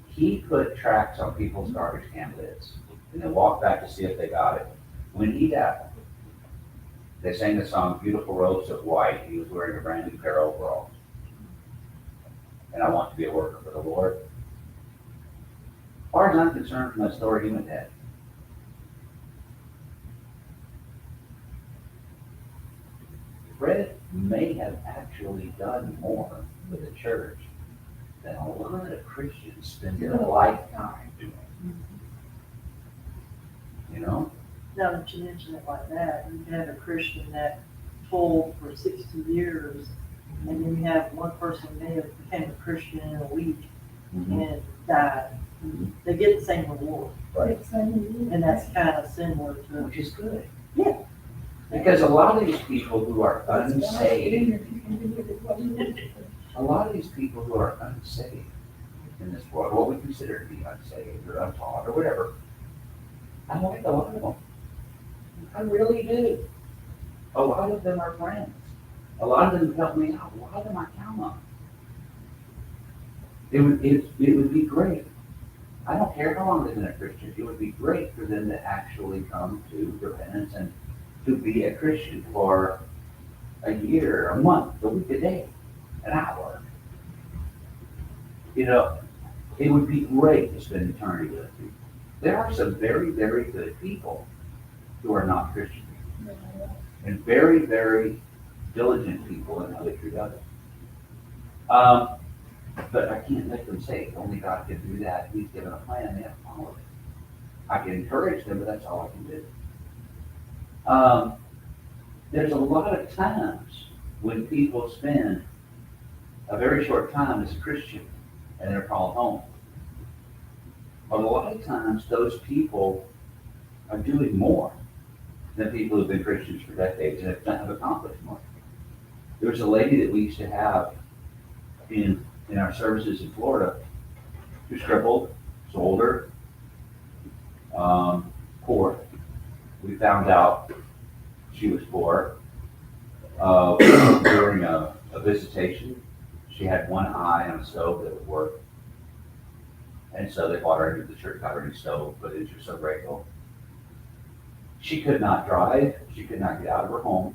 F: He put tracts on people's garbage can lids, and then walked back to see if they got it. When he died, they sang the song "Beautiful Robes of White." He was wearing a brand new pair of overalls. And I want to be a worker for the Lord. As far as I'm concerned, from that story, he went ahead. Fred may have actually done more for the church that a lot of Christians spend their lifetime doing. You know?
B: Now that you mention it like that, you have a Christian that told for 60 years, and then you have one person may have became a Christian in a week and died. They get the same reward, and that's kind of similar to.
F: Which is good.
B: Yeah.
F: Because a lot of these people who are unsaved, in this world, what we consider to be unsaved or untaught or whatever, I like a lot of them. I really do. A lot of them are friends. A lot of them help me out. A lot of them I count on. It would be great. I don't care how long they've been a Christian. It would be great for them to actually come to repentance and to be a Christian for a year, a month, a week, a day, an hour. You know, it would be great to spend eternity with people. There are some very, very good people who are not Christians. And very, very diligent people in how they treat others. But I can't make them say, only God can do that. He's given a plan, they have to follow it. I can encourage them, but that's all I can do. There's a lot of times when people spend a very short time as a Christian and they're called home. But a lot of times those people are doing more than people who've been Christians for decades and have accomplished more. There was a lady that we used to have in our services in Florida who's crippled, was older, poor. We found out she was poor during a visitation. She had one eye on a stove that would work. And so they brought her into the church, got her a new stove, but she was so grateful. She could not drive. She could not get out of her home.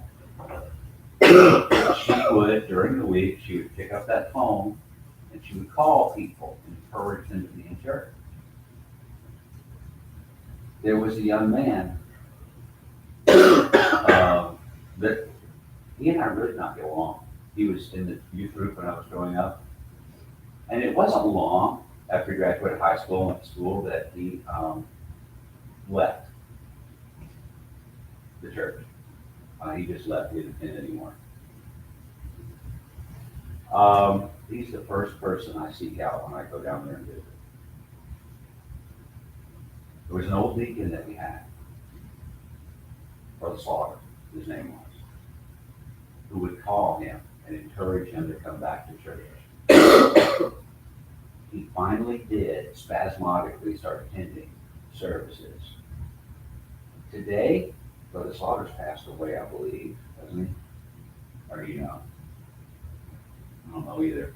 F: She would, during the week, she would pick up that phone and she would call people and encourage them to be in church. There was a young man that he and I really did not get along. He was in the youth group when I was growing up. And it wasn't long after he graduated high school and went to school that he left the church. He just left. He didn't attend anymore. He's the first person I seek out when I go down there and visit. There was an old deacon that we had, Brother Slaughter, his name was, who would call him and encourage him to come back to church. He finally did spasmodically start attending services. Today, Brother Slaughter's passed away, I believe, hasn't he? Or do you know? I don't know either.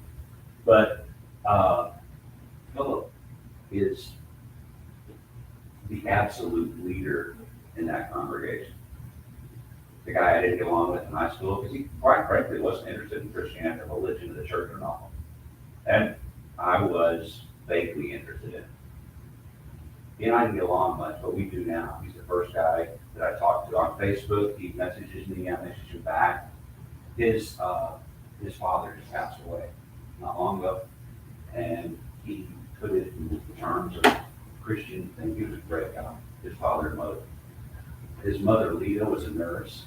F: But Philip is the absolute leader in that congregation. The guy I didn't get along with in high school because he, quite frankly, wasn't interested in Christianity or religion of the church or not. And I was vaguely interested in it. He and I didn't get along much, but we do now. He's the first guy that I talked to on Facebook. He messages me, I message him back. His father just passed away not long ago, and he put it in terms of Christian thing. He was a great guy, his father and mother. His mother, Lita, was a nurse,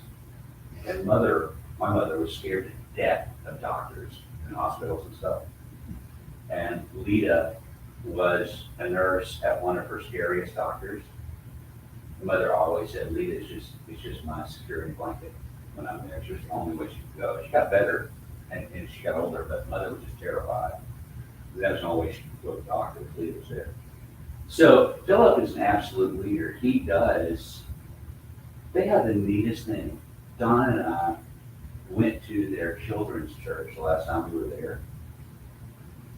F: and my mother was scared to death of doctors and hospitals and stuff. And Lita was a nurse at one of her scariest doctors. The mother always said, Lita is just my security blanket when I'm there. She was the only way she could go. She got better and she got older, but mother was just terrified. That was the only way she could go to the doctor if Lita was there. So Philip is an absolute leader. They have the neatest thing. Don and I went to their children's church the last time we were there.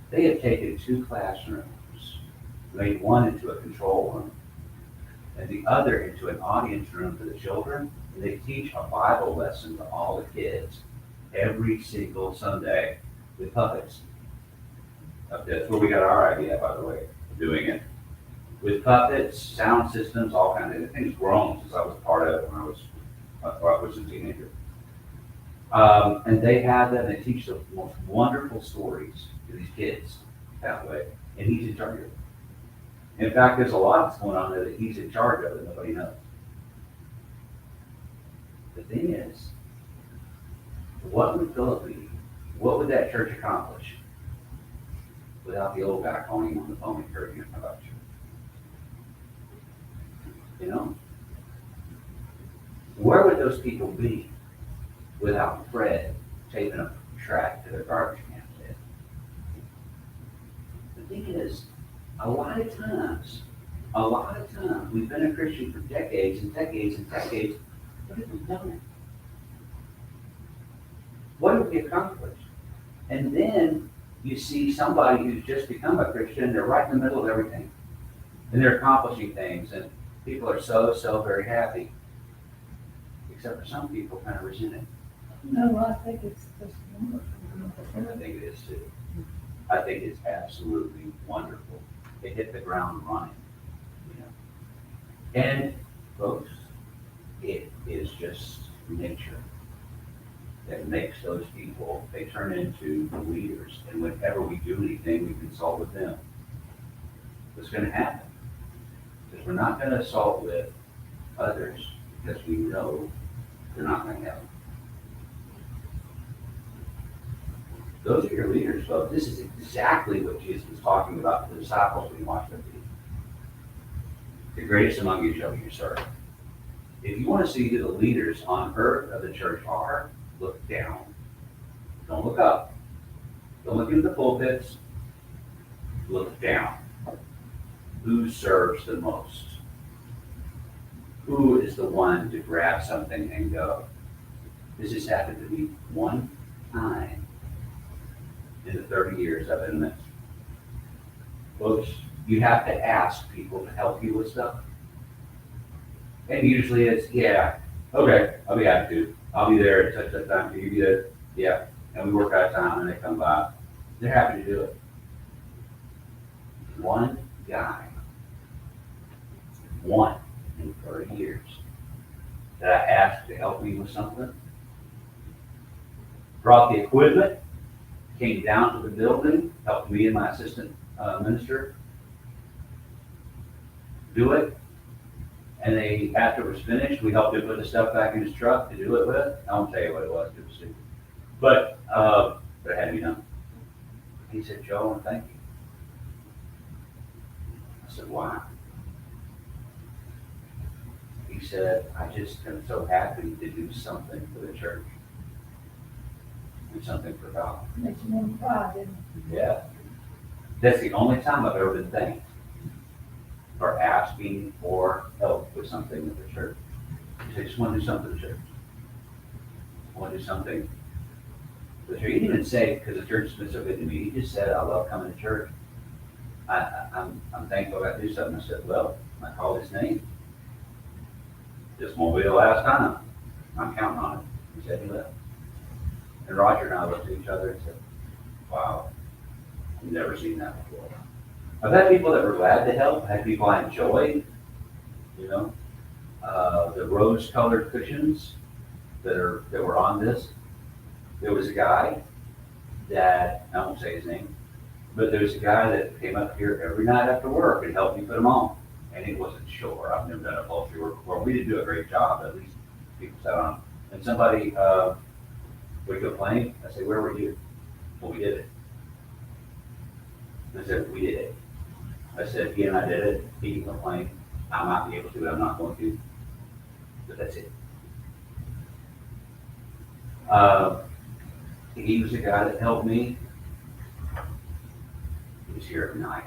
F: They have taken 2 classrooms, made one into a control room, and the other into an audience room for the children. And they teach a Bible lesson to all the kids every single Sunday with puppets. That's where we got our idea, by the way, of doing it. With puppets, sound systems, all kinds of things grown since I was part of it when I was a teenager. And they have them, they teach the most wonderful stories to these kids. that way, and he's in charge of it. In fact, there's a lot that's going on there that he's in charge of that nobody knows. The thing is, what would Philip be? What would that church accomplish without the old guy calling him on the phone encouraging him about you? You know? Where would those people be without Fred taping a track to their garbage can? The thing is, a lot of times, we've been a Christian for decades and decades and decades. What have we done? What have we accomplished? And then you see somebody who's just become a Christian, they're right in the middle of everything. And they're accomplishing things, and people are so very happy. Except for some people kind of resent it.
C: No, I think it's just wonderful.
F: I think it is too. I think it's absolutely wonderful. They hit the ground running, you know. And folks, it is just nature that makes those people, they turn into the leaders. And whenever we do anything, we consult with them. What's going to happen? Because we're not going to assault with others because we know they're not going to help. Those are your leaders, folks. This is exactly what Jesus was talking about to the disciples when he washed their feet. The greatest among you shall be your servant. If you want to see who the leaders on earth of the church are, look down. Don't look up. Don't look into the pulpits. Look down. Who serves the most? Who is the one to grab something and go? This has happened to me one time in the 30 years I've been in this. Folks, you have to ask people to help you with stuff. And usually it's, yeah, okay, I'll be happy to. I'll be there at such time. Can you be there? Yeah. And we work out of time and they come by. They're happy to do it. One guy, one in 30 years, that I asked to help me with something, brought the equipment, came down to the building, helped me and my assistant minister do it. And they, after it was finished, we helped him put the stuff back in his truck to do it with. I won't tell you what it was, it was stupid. But it had to be done. He said, Joe, thank you. I said, why? He said, I just am so happy to do something for the church. Do something for God.
C: Makes you want to cry, didn't it?
F: Yeah. That's the only time I've ever been thanked for asking for help with something with the church. I just want to do something for the church. I want to do something for the church. He didn't even say, because the church has been so good to me, he just said, I love coming to church. I'm thankful I got to do something. I said, well, I called his name. This won't be the last time. I'm counting on it. He said he left. And Roger and I looked at each other and said, wow, I've never seen that before. I've had people that were glad to help. I've had people I enjoyed, you know. The rose-colored cushions that were on this. There was a guy that, I won't say his name, but there was a guy that came up here every night after work and helped me put them on. And he wasn't sure. I've never done upholstery work before. We didn't do a great job, at least people sat on them. And somebody would complain. I say, where were you? Well, we did it. I said, we did it. I said, he and I did it. He can complain. I might be able to, but I'm not going to. But that's it. He was the guy that helped me. He was here every night.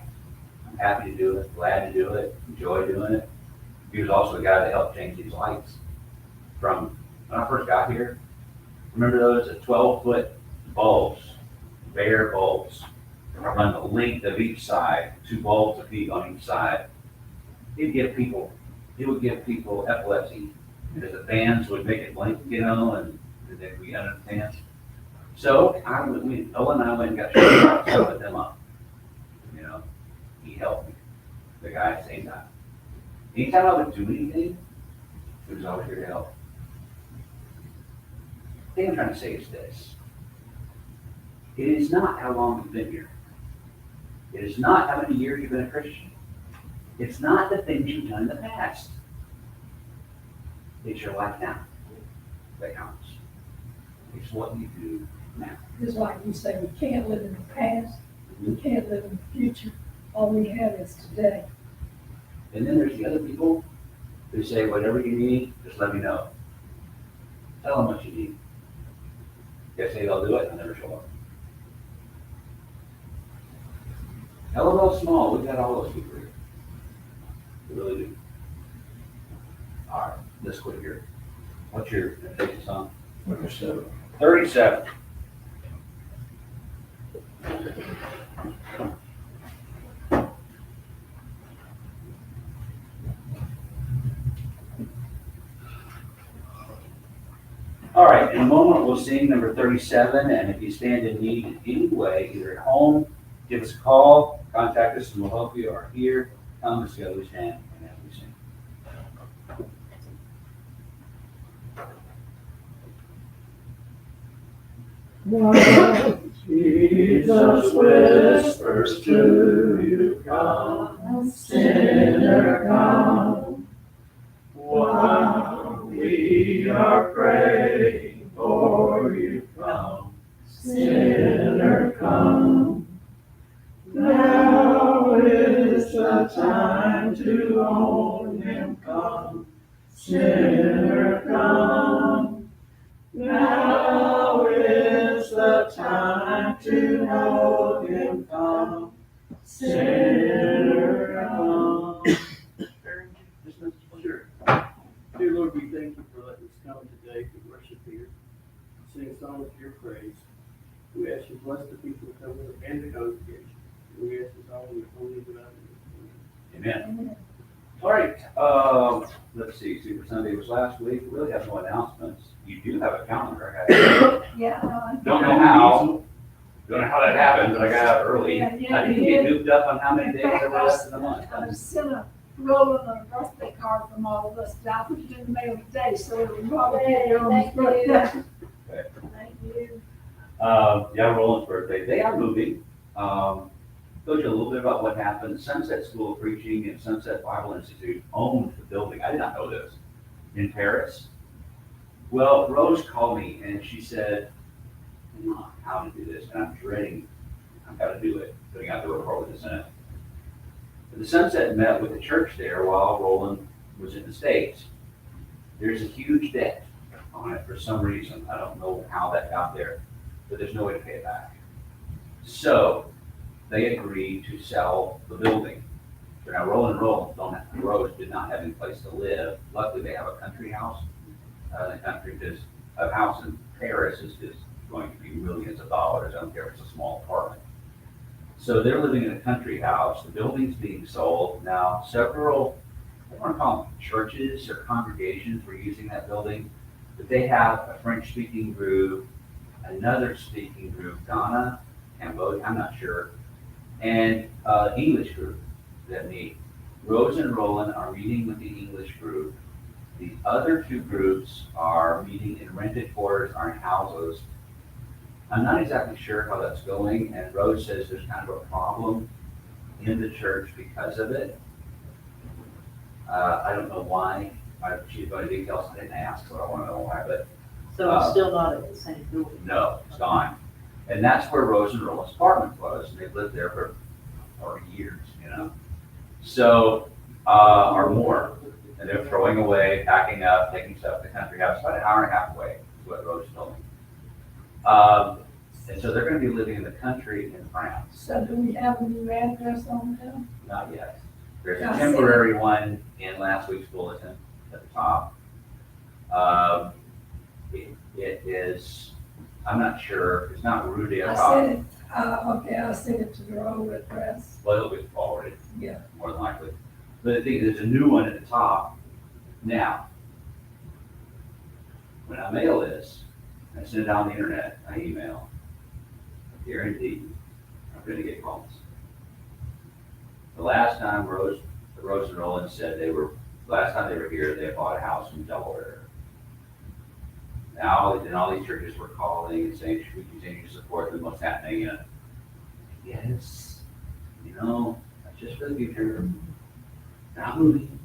F: I'm happy to do it, glad to do it, enjoy doing it. He was also the guy that helped change these lights. From when I first got here, remember those 12-foot bulbs, bare bulbs, run the length of each side, 2 bulbs a feet on each side. It would give people epilepsy because the fans would make it blink, you know, and then we under the fans. So Owen and I went and got to put them up. You know, he helped me. The guy at the same time. Anytime I would do anything, he was always here to help. The thing I'm trying to say is this. It is not how long you've been here. It is not how many years you've been a Christian. It's not the things you've done in the past. It's your life now that counts. It's what you do now.
C: Just like you say, we can't live in the past, we can't live in the future, all we have is today.
F: And then there's the other people who say, whatever you need, just let me know. Tell them what you need. They say they'll do it, and never show up. LOL small, we've got all those people here. We really do. All right, let's quit here. What's your take song? 37. 37. All right, in a moment, we'll sing number 37, and if you stand in need in any way, either at home, give us a call, contact us, and we'll help you, or here, come, let's go, we stand, and as we sing.
A: Jesus whispers to you, come, sinner, come. While we are praying for you, come, sinner, come. Now is the time to own him, come, sinner, come. Now is the time to know him, come, sinner, come. Sure. Dear Lord, we thank you for letting us come today to worship here, sing songs of your praise. We ask you to bless the people who come here and the congregation. We ask this all in your holy and divine name.
F: Amen. All right, let's see, Super Sunday was last week, we really have no announcements. You do have a calendar,
C: Yeah.
F: don't know how that happened, but I got out early.
C: Yeah,
F: I didn't get duped up on how many days there were left in the month.
C: I sent a Roland a birthday card from all of us, I put it in the mail today, so it will probably get there on his birthday. Thank you.
F: Yeah, Roland's birthday, they are moving. Told you a little bit about what happened. Sunset School of Preaching and Sunset Bible Institute owned the building. I did not know this. In Paris. Well, Rose called me and she said, I don't know how to do this, and I'm dreading, I've got to do it, putting out the report with the Senate. The Sunset met with the church there while Roland was in the States. There's a huge debt on it for some reason. I don't know how that got there, but there's no way to pay it back. So they agreed to sell the building. So now Rose did not have any place to live. Luckily, they have a country house. The country, just a house in Paris is just going to be millions of dollars. I don't care if it's a small apartment. So they're living in a country house. The building's being sold. Now, several, I don't want to call them churches or congregations were using that building, but they have a French-speaking group, another speaking group, Ghana, Cambodia, I'm not sure, and English group that meet. Rose and Roland are meeting with the English group. The other two groups are meeting in rented quarters or in houses. I'm not exactly sure how that's going, and Rose says there's kind of a problem in the church because of it. I don't know why. She's going to details. I didn't ask, so I don't want to know why, but
B: So it's still not at the same building?
F: no, it's gone. And that's where Rose and Roland's apartment was, and they've lived there for years, you know. So, or more. And they're throwing away, packing up, taking stuff to the country house, about an hour and a half away, is what Rose told me. And so they're gonna be living in the country in France.
C: So do we have a new address on them?
F: Not yet. There's
C: I
F: a
C: see.
F: temporary one in last week's bulletin at the top. It is, I'm not sure, it's not Rue de
C: I
F: Atop.
C: sent it, okay, I sent it to the old address,
F: Well, it'll be forwarded,
C: yeah.
F: more than likely. But I think there's a new one at the top. Now, when I mail this, I send it on the internet, I email, guaranteed, I'm gonna get calls. The last time Rose and Roland said last time they were here, they bought a house in Delaware. Now, and all these churches were calling and saying, should we continue to support them, what's happening? Yes, you know, that's just for the future, not moving.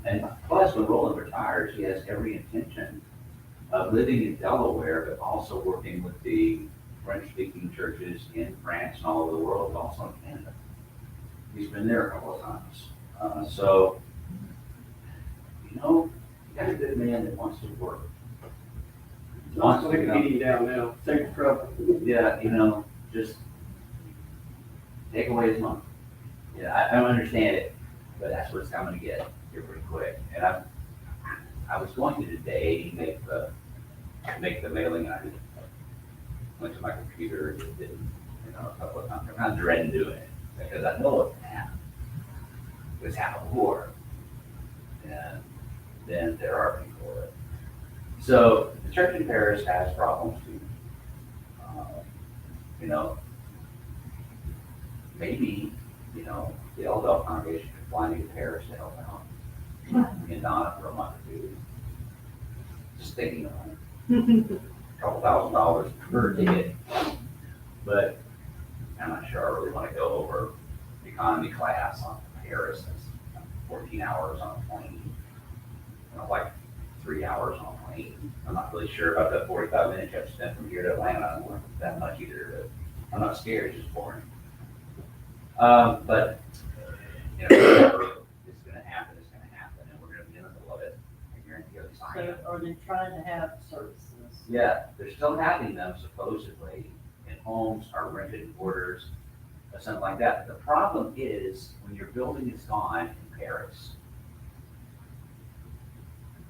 F: And plus, when Roland retires, he has every intention of living in Delaware, but also working with the French-speaking churches in France and all over the world, and also in Canada. He's been there a couple of times. So, you know, you got a good man that wants to work.
A: John's like a meeting down now, save the trouble.
F: Yeah, you know, just take away his money. Yeah, I don't understand it, but that's what I'm gonna get here pretty quick. And I was going to today make the mailing, and I just went to my computer and just didn't, you know, a couple of times. I'm kind of dreading doing it, because I know what's gonna happen. It's happened before. And then there are people for it. So the church in Paris has problems too. You know, maybe, you know, the LDL congregation could fly me to Paris to help out. In Donna for a month or two. Just thinking of it. $2,000 per ticket. But I'm not sure I really want to go over economy class on Paris. That's 14 hours on a plane. You know, like 3 hours on a plane. I'm not really sure about that 45 minutes you have to spend from here to Atlanta. I don't want that much either, but I'm not scared, it's just boring. But, you know, it's gonna happen, and we're gonna be in the middle of it. I guarantee you,
B: So are they trying to have services?
F: yeah, they're still having them supposedly in homes or rented quarters or something like that. But the problem is, when your building is gone in Paris,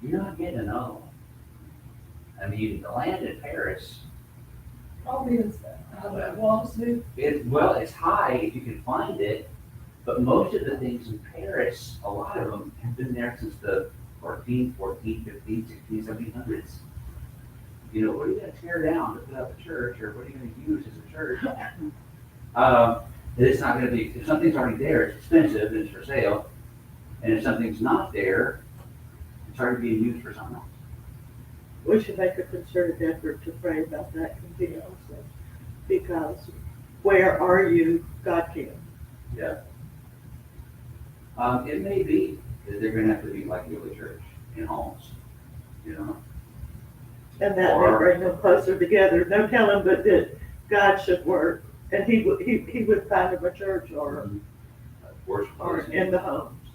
F: you're not getting another one. I mean, the land in Paris,
C: Probably is, lawsuit.
F: well, it's high if you can find it, but most of the things in Paris, a lot of them have been there since the 14, 15, 16, 1700s. You know, what are you gonna tear down to put up a church, or what are you gonna use as a church? It's not gonna be, if something's already there, it's expensive, and it's for sale, and if something's not there, it's already being used for something else.
E: We should make a concerted effort to pray about that continuously, because where are you, God can.
F: Yeah. It may be that they're gonna have to be like the early church in homes, you know?
E: And that may bring them closer together. No telling but that God should work, and he would find them a church or
F: Worship
E: in the homes.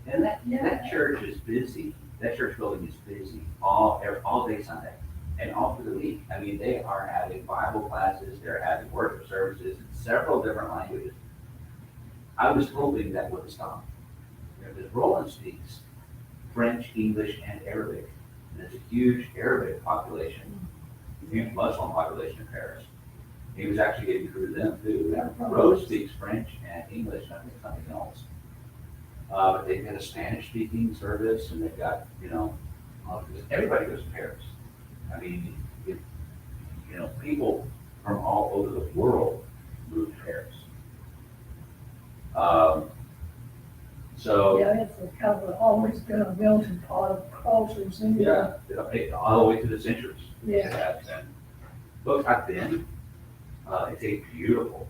F: And that church is busy. That church building is busy all day Sunday and all through the week. I mean, they are having Bible classes, they're having worship services in several different languages. I was hoping that would stop. You know, because Roland speaks French, English, and Arabic. And there's a huge Arabic population, a huge Muslim population in Paris. He was actually getting through to them too. Rose speaks French and English, and I think something else. But they've got a Spanish-speaking service, and they've got, you know, everybody goes to Paris. I mean, you know, people from all over the world move to Paris. So
C: Yeah, it's a kind of always been a melting pot of cultures in
F: yeah, all the way through the centuries.
C: Yeah.
F: And look, I've been. It's a beautiful,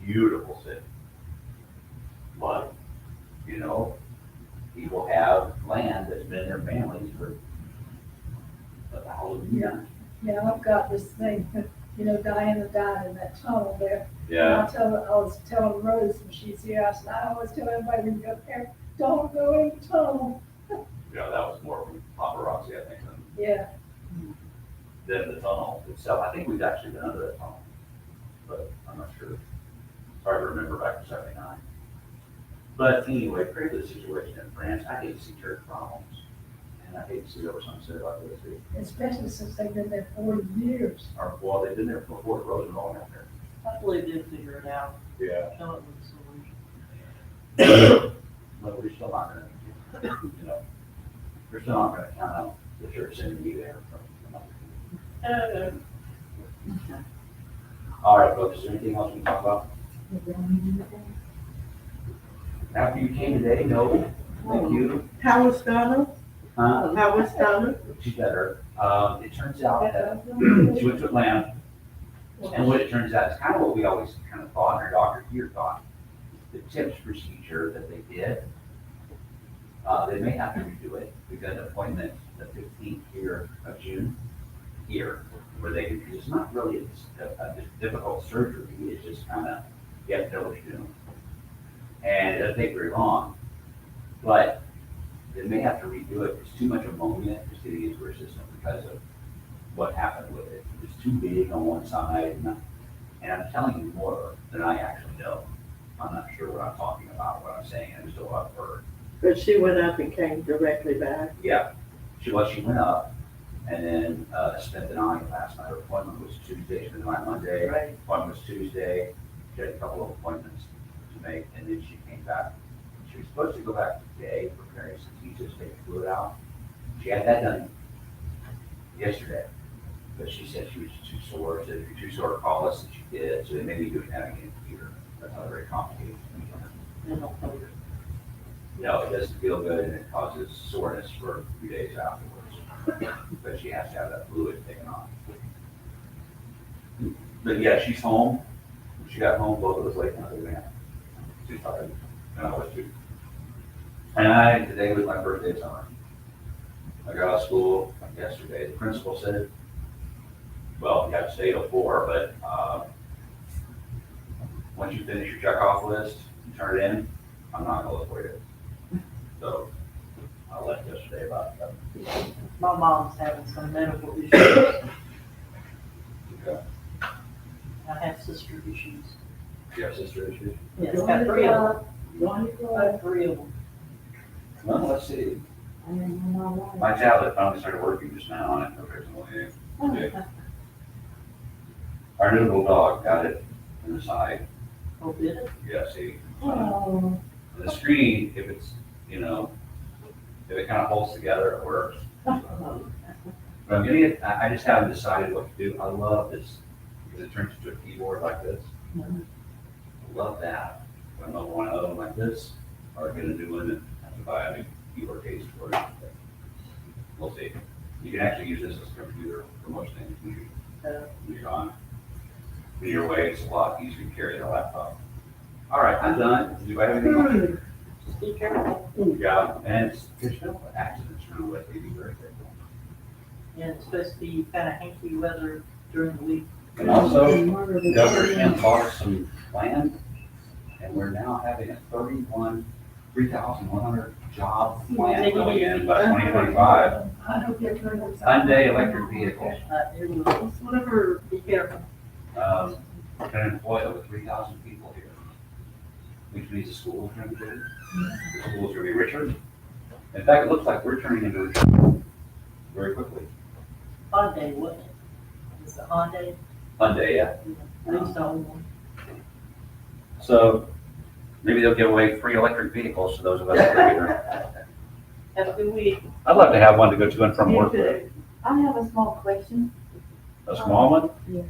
F: beautiful city. But, you know, people have land that's been in their families for 1,000 years.
C: Yeah, I've got this thing, you know, Diana died in that tunnel there.
F: Yeah.
C: And I was telling Rose when she's here, I said, I always tell everybody when you go there, don't go in the tunnel.
F: Yeah, that was more from paparazzi, I think,
C: Yeah,
F: than the tunnel itself. I think we've actually been under that tunnel, but I'm not sure. It's hard to remember back to '79. But anyway, pray for the situation in France. I hate to see church problems, and I hate to see over something like this too.
C: especially since they've been there 40 years.
F: Or, well, they've been there before the road and all out there.
B: Hopefully they did figure it out,
F: Yeah.
B: come up with a solution.
F: But we're still not gonna, you know, we're still not gonna count out the church sending you there from other people. All right, folks, is there anything else we can talk about? After you came today, no, thank you.
E: How was Donna? How was Donna?
F: She's better. It turns out that she went to Atlanta And what it turns out is kind of what we always kind of thought, and our doctor here thought. The TIPS procedure that they did, they may have to redo it. We've got an appointment the 15th here of June here, where they can, it's not really a difficult surgery, it's just kind of, you have to know what you're doing. And it doesn't take very long, but they may have to redo it. It's too much ammonia is getting into her system because of what happened with it. It's too big on one side, and I'm telling you more than I actually know. I'm not sure what I'm talking about, what I'm saying, I'm still up for.
E: But she went up and came directly back.
F: Yeah, she went up and then spent the night last night. Her appointment was Tuesday, spent the night Monday.
B: Right.
F: Appointment was Tuesday. She had a couple of appointments to make, and then she came back. She was supposed to go back today for various diseases, take the fluid out. She had that done yesterday, but she said she was too sore. Said if you're too sore, call us, and she did. So they may be doing that again here. That's not very complicated.
B: They don't know.
F: No, it doesn't feel good, and it causes soreness for a few days afterwards. But she has to have that fluid taken off. But yeah, she's home. She got home, both of us late night, man. She's tired, and I was too. And today was my first day of summer. I got out of school yesterday. The principal said, well, you have to stay till 4, but once you finish your checkoff list and turn it in, I'm not gonna look for you. So I left yesterday about that.
B: My mom's having some medical issues.
F: Okay.
B: I have sister issues.
F: You have sister issues?
B: Yes, got 3 of them.
D: Wonderful.
B: I have 3 of them.
F: Well, let's see.
D: I didn't know why.
F: My tablet finally started working just now on it. Okay. Our new little dog got it in the side.
B: Oh, did it?
F: Yeah, see.
D: Oh,
F: The screen, if it's, if it kind of holds together, it works. But I'm getting it, I just haven't decided what to do. I love this, because it turns into a keyboard like this. I love that. I don't know if I want to own like this, or get a new one and have to buy a new keyboard case for it. We'll see. You can actually use this as a computer for most things when you're on. When you're away, it's a lot easier to carry the laptop. All right, I'm done. Do I have anything else?
B: Just be careful.
F: Yeah, and there's no accidents around with it, be very careful.
B: And it's supposed to be kind of hanky weather during the week.
F: And also, Governor Kemp bought us some land, and we're now having a 3,100 job plan going in by 2025.
C: I don't get rid of it.
F: Hyundai electric vehicle,
B: It will.
C: Whatever, be careful.
F: can employ over 3,000 people here. Which means the schools are going to be good, the schools are going to be richer. In fact, it looks like we're turning into a very quickly.
B: Hyundai, wasn't it? It's the Hyundai.
F: Hyundai, yeah.
B: I used to own one.
F: So maybe they'll give away free electric vehicles to those of us that are here.
B: Have a good week.
F: I'd love to have one to go to and from work with.
E: You
D: I have a small question.
F: A small one?
D: Yeah.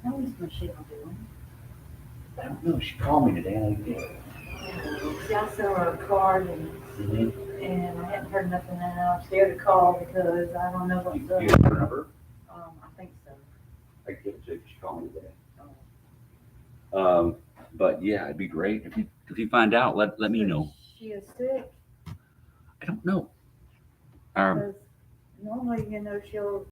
D: How is Michelle doing?
F: I don't know, she called me today and I did.
D: See, I sent her a card and I hadn't heard nothing, and I'm scared to call because I don't know
F: You
D: what's
F: you
D: up.
F: have her number?
D: I think so.
F: I can give it to you, she called me today. But yeah, it'd be great if you find out, let me know.
D: She is sick,
F: I don't know.
D: because normally, she'll